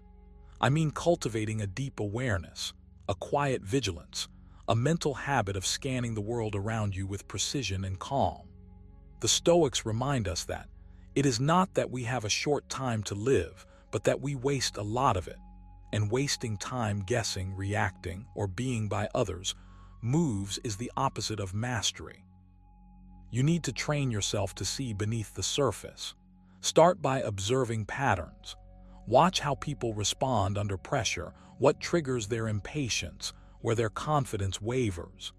I mean cultivating a deep awareness, a quiet vigilance, a mental habit of scanning the world around you with precision and calm. The Stoics remind us that it is not that we have a short time to live, but that we waste a lot of it. And wasting time guessing, reacting, or being by others' moves is the opposite of mastery. You need to train yourself to see beneath the surface. Start by observing patterns. Watch how people respond under pressure, what triggers their impatience, where their confidence wavers.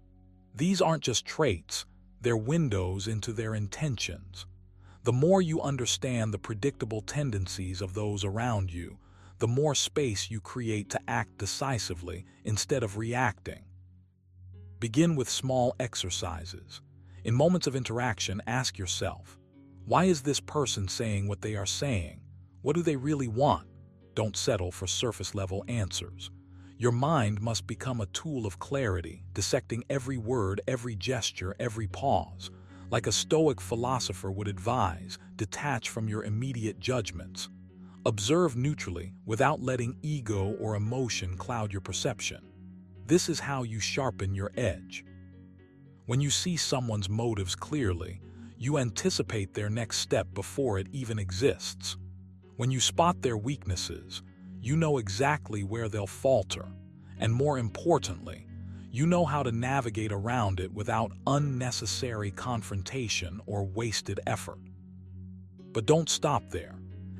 These aren't just traits, they're windows into their intentions. The more you understand the predictable tendencies of those around you, the more space you create to act decisively instead of reacting. Begin with small exercises. In moments of interaction, ask yourself, why is this person saying what they are saying? What do they really want? Don't settle for surface-level answers. Your mind must become a tool of clarity, dissecting every word, every gesture, every pause. Like a Stoic philosopher would advise, detach from your immediate judgments. Observe neutrally, without letting ego or emotion cloud your perception. This is how you sharpen your edge. When you see someone's motives clearly, you anticipate their next step before it even exists. When you spot their weaknesses, you know exactly where they'll falter, and more importantly, you know how to navigate around it without unnecessary confrontation or wasted effort. But don't stop there.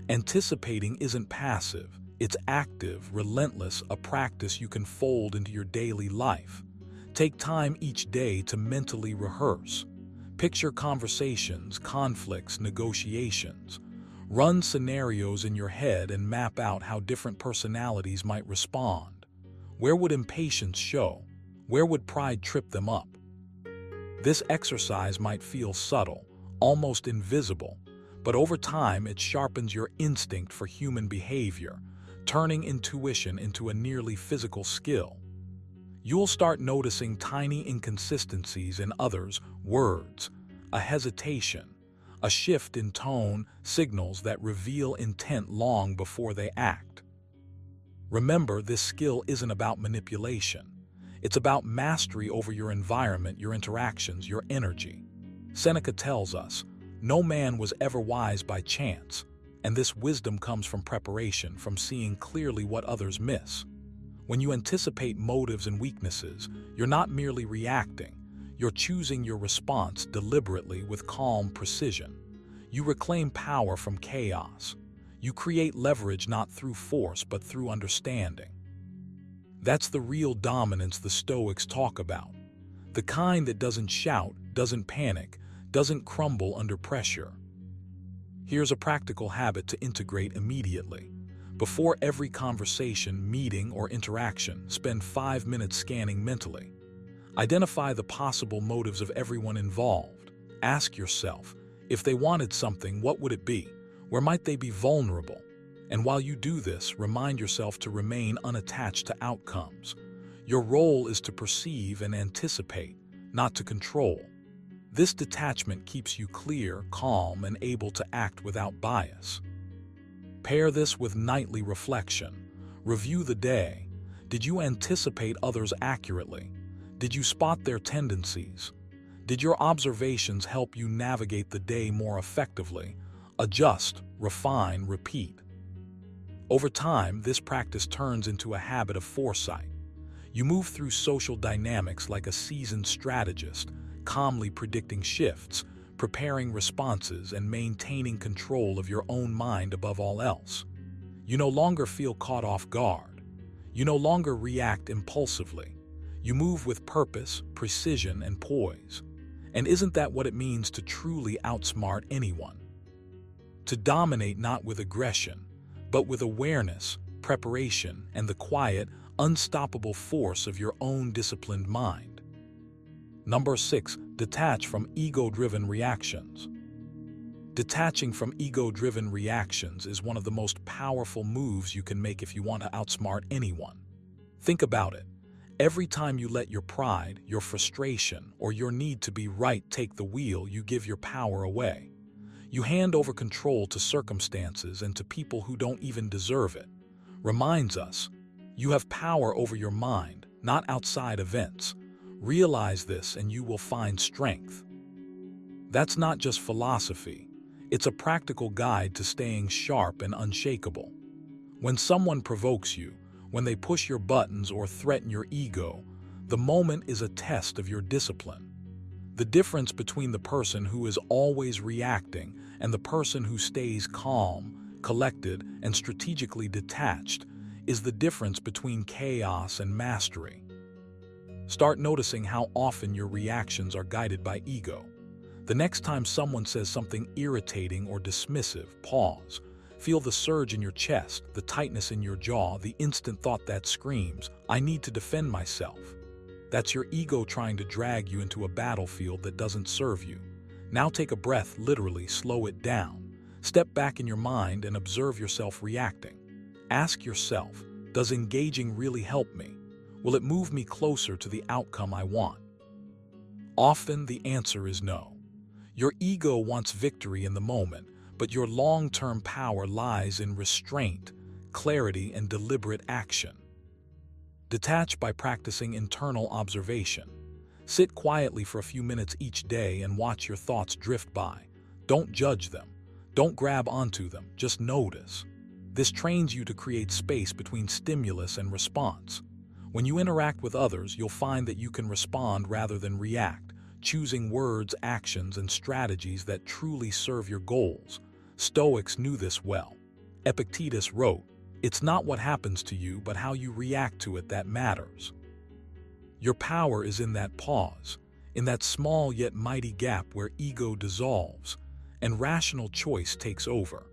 Anticipating isn't passive, it's active, relentless, a practice you can fold into your daily life. Take time each day to mentally rehearse. Picture conversations, conflicts, negotiations. Run scenarios in your head and map out how different personalities might respond. Where would impatience show? Where would pride trip them up? This exercise might feel subtle, almost invisible, but over time it sharpens your instinct for human behavior, turning intuition into a nearly physical skill. You'll start noticing tiny inconsistencies in others' words, a hesitation, a shift in tone, signals that reveal intent long before they act. Remember, this skill isn't about manipulation. It's about mastery over your environment, your interactions, your energy. Seneca tells us, no man was ever wise by chance, and this wisdom comes from preparation, from seeing clearly what others miss. When you anticipate motives and weaknesses, you're not merely reacting, you're choosing your response deliberately with calm precision. You reclaim power from chaos. You create leverage not through force but through understanding. That's the real dominance the Stoics talk about. The kind that doesn't shout, doesn't panic, doesn't crumble under pressure. Here's a practical habit to integrate immediately. Before every conversation, meeting, or interaction, spend 5 minutes scanning mentally. Identify the possible motives of everyone involved. Ask yourself, if they wanted something, what would it be? Where might they be vulnerable? And while you do this, remind yourself to remain unattached to outcomes. Your role is to perceive and anticipate, not to control. This detachment keeps you clear, calm, and able to act without bias. Pair this with nightly reflection. Review the day. Did you anticipate others accurately? Did you spot their tendencies? Did your observations help you navigate the day more effectively? Adjust, refine, repeat. Over time, this practice turns into a habit of foresight. You move through social dynamics like a seasoned strategist, calmly predicting shifts, preparing responses, and maintaining control of your own mind above all else. You no longer feel caught off guard. You no longer react impulsively. You move with purpose, precision, and poise. And isn't that what it means to truly outsmart anyone? To dominate not with aggression, but with awareness, preparation, and the quiet, unstoppable force of your own disciplined mind. Number 6, detach from ego-driven reactions. Detaching from ego-driven reactions is one of the most powerful moves you can make if you want to outsmart anyone. Think about it. Every time you let your pride, your frustration, or your need to be right take the wheel, you give your power away. You hand over control to circumstances and to people who don't even deserve it. Reminds us, you have power over your mind, not outside events. Realize this and you will find strength. That's not just philosophy. It's a practical guide to staying sharp and unshakable. When someone provokes you, when they push your buttons or threaten your ego, the moment is a test of your discipline. The difference between the person who is always reacting and the person who stays calm, collected, and strategically detached is the difference between chaos and mastery. Start noticing how often your reactions are guided by ego. The next time someone says something irritating or dismissive, pause. Feel the surge in your chest, the tightness in your jaw, the instant thought that screams, "I need to defend myself." That's your ego trying to drag you into a battlefield that doesn't serve you. Now take a breath, literally slow it down. Step back in your mind and observe yourself reacting. Ask yourself, does engaging really help me? Will it move me closer to the outcome I want? Often the answer is no. Your ego wants victory in the moment, but your long-term power lies in restraint, clarity, and deliberate action. Detach by practicing internal observation. Sit quietly for a few minutes each day and watch your thoughts drift by. Don't judge them. Don't grab onto them, just notice. This trains you to create space between stimulus and response. When you interact with others, you'll find that you can respond rather than react, choosing words, actions, and strategies that truly serve your goals. Stoics knew this well. Epictetus wrote, "It's not what happens to you, but how you react to it that matters." Your power is in that pause, in that small yet mighty gap where ego dissolves and rational choice takes over.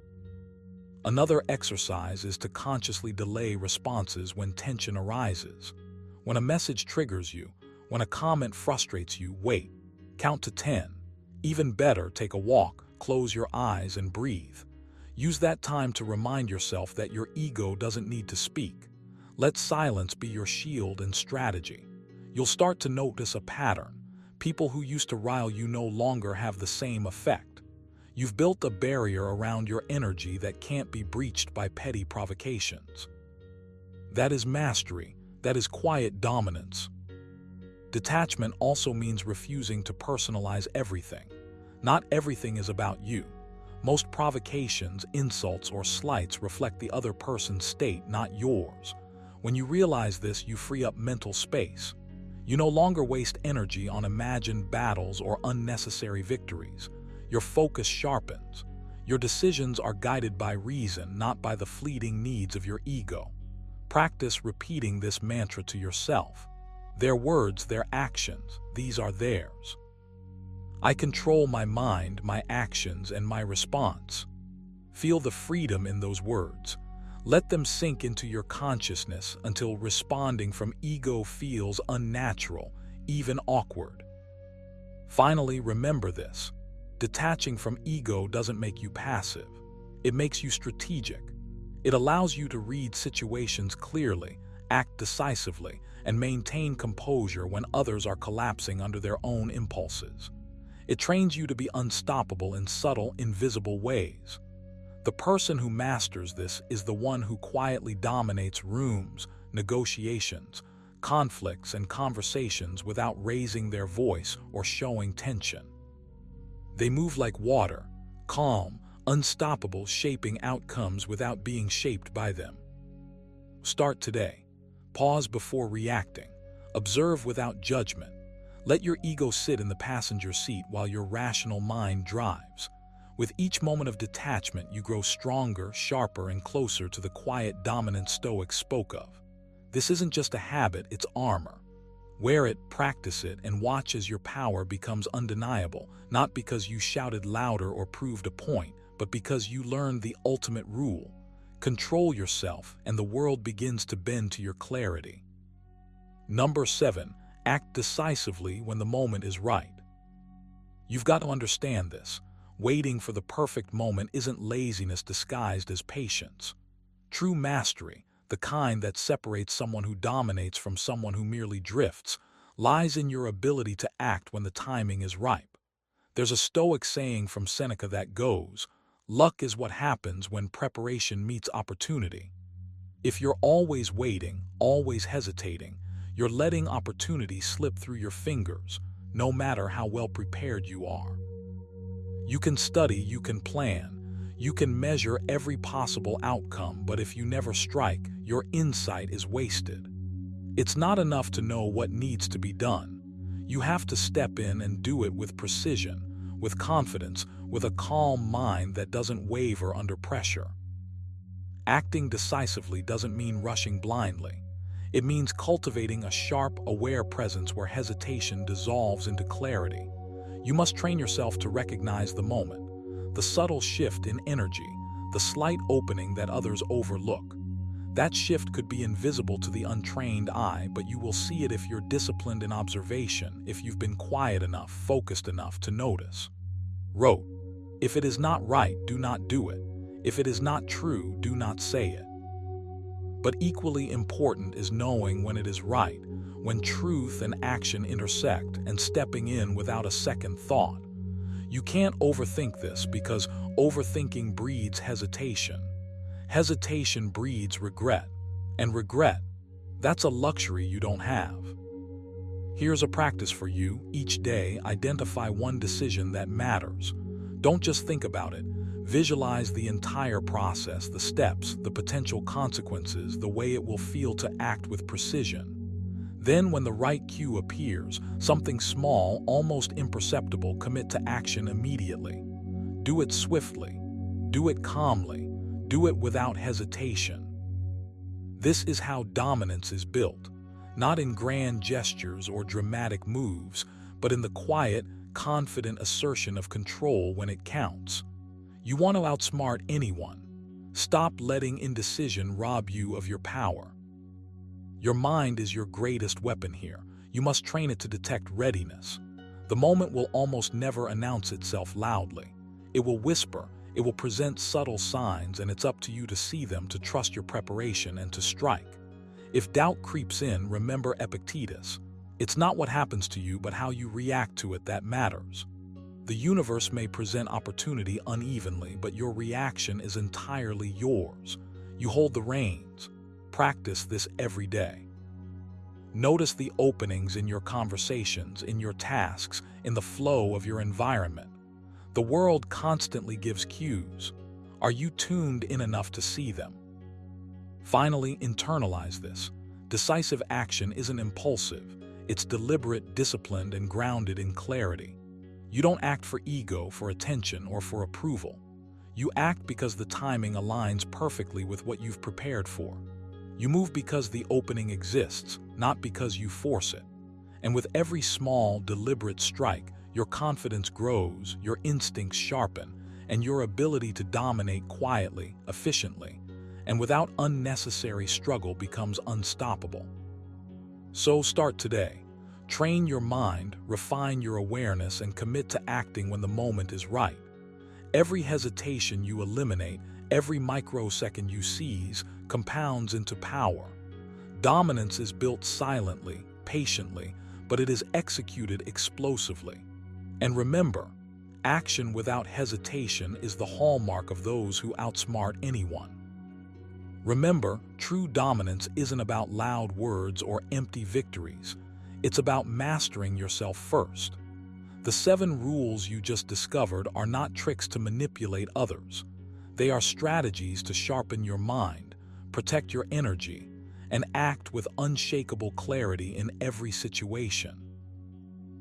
Another exercise is to consciously delay responses when tension arises. When a message triggers you, when a comment frustrates you, wait. Count to 10. Even better, take a walk, close your eyes, and breathe. Use that time to remind yourself that your ego doesn't need to speak. Let silence be your shield and strategy. You'll start to notice a pattern. People who used to rile you no longer have the same effect. You've built a barrier around your energy that can't be breached by petty provocations. That is mastery. That is quiet dominance. Detachment also means refusing to personalize everything. Not everything is about you. Most provocations, insults, or slights reflect the other person's state, not yours. When you realize this, you free up mental space. You no longer waste energy on imagined battles or unnecessary victories. Your focus sharpens. Your decisions are guided by reason, not by the fleeting needs of your ego. Practice repeating this mantra to yourself. Their words, their actions, these are theirs. I control my mind, my actions, and my response. Feel the freedom in those words. Let them sink into your consciousness until responding from ego feels unnatural, even awkward. Finally, remember this. Detaching from ego doesn't make you passive. It makes you strategic. It allows you to read situations clearly, act decisively, and maintain composure when others are collapsing under their own impulses. It trains you to be unstoppable in subtle, invisible ways. The person who masters this is the one who quietly dominates rooms, negotiations, conflicts, and conversations without raising their voice or showing tension. They move like water, calm, unstoppable, shaping outcomes without being shaped by them. Start today. Pause before reacting. Observe without judgment. Let your ego sit in the passenger seat while your rational mind drives. With each moment of detachment, you grow stronger, sharper, and closer to the quiet dominance Stoics spoke of. This isn't just a habit, it's armor. Wear it, practice it, and watch as your power becomes undeniable, not because you shouted louder or proved a point, but because you learned the ultimate rule. Control yourself, and the world begins to bend to your clarity. Number 7. Act decisively when the moment is right. You've got to understand this. Waiting for the perfect moment isn't laziness disguised as patience. True mastery, the kind that separates someone who dominates from someone who merely drifts, lies in your ability to act when the timing is ripe. There's a Stoic saying from Seneca that goes, "Luck is what happens when preparation meets opportunity." If you're always waiting, always hesitating, you're letting opportunity slip through your fingers, no matter how well prepared you are. You can study, you can plan, you can measure every possible outcome, but if you never strike, your insight is wasted. It's not enough to know what needs to be done. You have to step in and do it with precision, with confidence, with a calm mind that doesn't waver under pressure. Acting decisively doesn't mean rushing blindly. It means cultivating a sharp, aware presence where hesitation dissolves into clarity. You must train yourself to recognize the moment, the subtle shift in energy, the slight opening that others overlook. That shift could be invisible to the untrained eye, but you will see it if you're disciplined in observation, if you've been quiet enough, focused enough to notice. Wrote, "If it is not right, do not do it. If it is not true, do not say it." But equally important is knowing when it is right, when truth and action intersect, and stepping in without a second thought. You can't overthink this because overthinking breeds hesitation. Hesitation breeds regret, and regret, that's a luxury you don't have. Here's a practice for you. Each day, identify one decision that matters. Don't just think about it. Visualize the entire process, the steps, the potential consequences, the way it will feel to act with precision. Then, when the right cue appears, something small, almost imperceptible, commit to action immediately. Do it swiftly. Do it calmly. Do it without hesitation. This is how dominance is built, not in grand gestures or dramatic moves, but in the quiet, confident assertion of control when it counts. You want to outsmart anyone. Stop letting indecision rob you of your power. Your mind is your greatest weapon here. You must train it to detect readiness. The moment will almost never announce itself loudly. It will whisper. It will present subtle signs, and it's up to you to see them, to trust your preparation, and to strike. If doubt creeps in, remember Epictetus. It's not what happens to you, but how you react to it that matters. The universe may present opportunity unevenly, but your reaction is entirely yours. You hold the reins. Practice this every day. Notice the openings in your conversations, in your tasks, in the flow of your environment. The world constantly gives cues. Are you tuned in enough to see them? Finally, internalize this. Decisive action isn't impulsive. It's deliberate, disciplined, and grounded in clarity. You don't act for ego, for attention, or for approval. You act because the timing aligns perfectly with what you've prepared for. You move because the opening exists, not because you force it. And with every small, deliberate strike, your confidence grows, your instincts sharpen, and your ability to dominate quietly, efficiently, and without unnecessary struggle becomes unstoppable. So start today. Train your mind, refine your awareness, and commit to acting when the moment is right. Every hesitation you eliminate, every microsecond you seize, compounds into power. Dominance is built silently, patiently, but it is executed explosively. And remember, action without hesitation is the hallmark of those who outsmart anyone. Remember, true dominance isn't about loud words or empty victories. It's about mastering yourself first. The 7 rules you just discovered are not tricks to manipulate others. They are strategies to sharpen your mind, protect your energy, and act with unshakable clarity in every situation.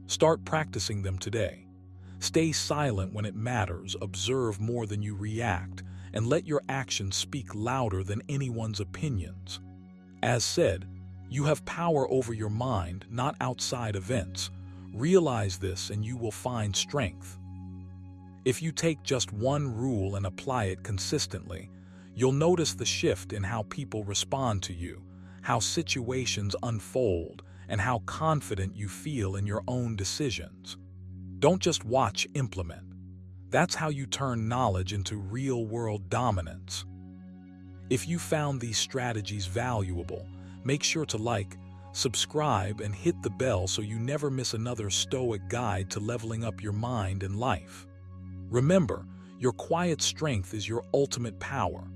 Start practicing them today. Stay silent when it matters, observe more than you react, and let your actions speak louder than anyone's opinions. As said, you have power over your mind, not outside events. Realize this and you will find strength. If you take just one rule and apply it consistently, you'll notice the shift in how people respond to you, how situations unfold, and how confident you feel in your own decisions. Don't just watch, implement. That's how you turn knowledge into real-world dominance. If you found these strategies valuable, make sure to like, Subscribe and hit the bell so you never miss another Stoic guide to leveling up your mind and life. Remember, your quiet strength is your ultimate power.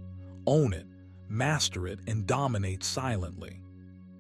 Own it, master it, and dominate silently.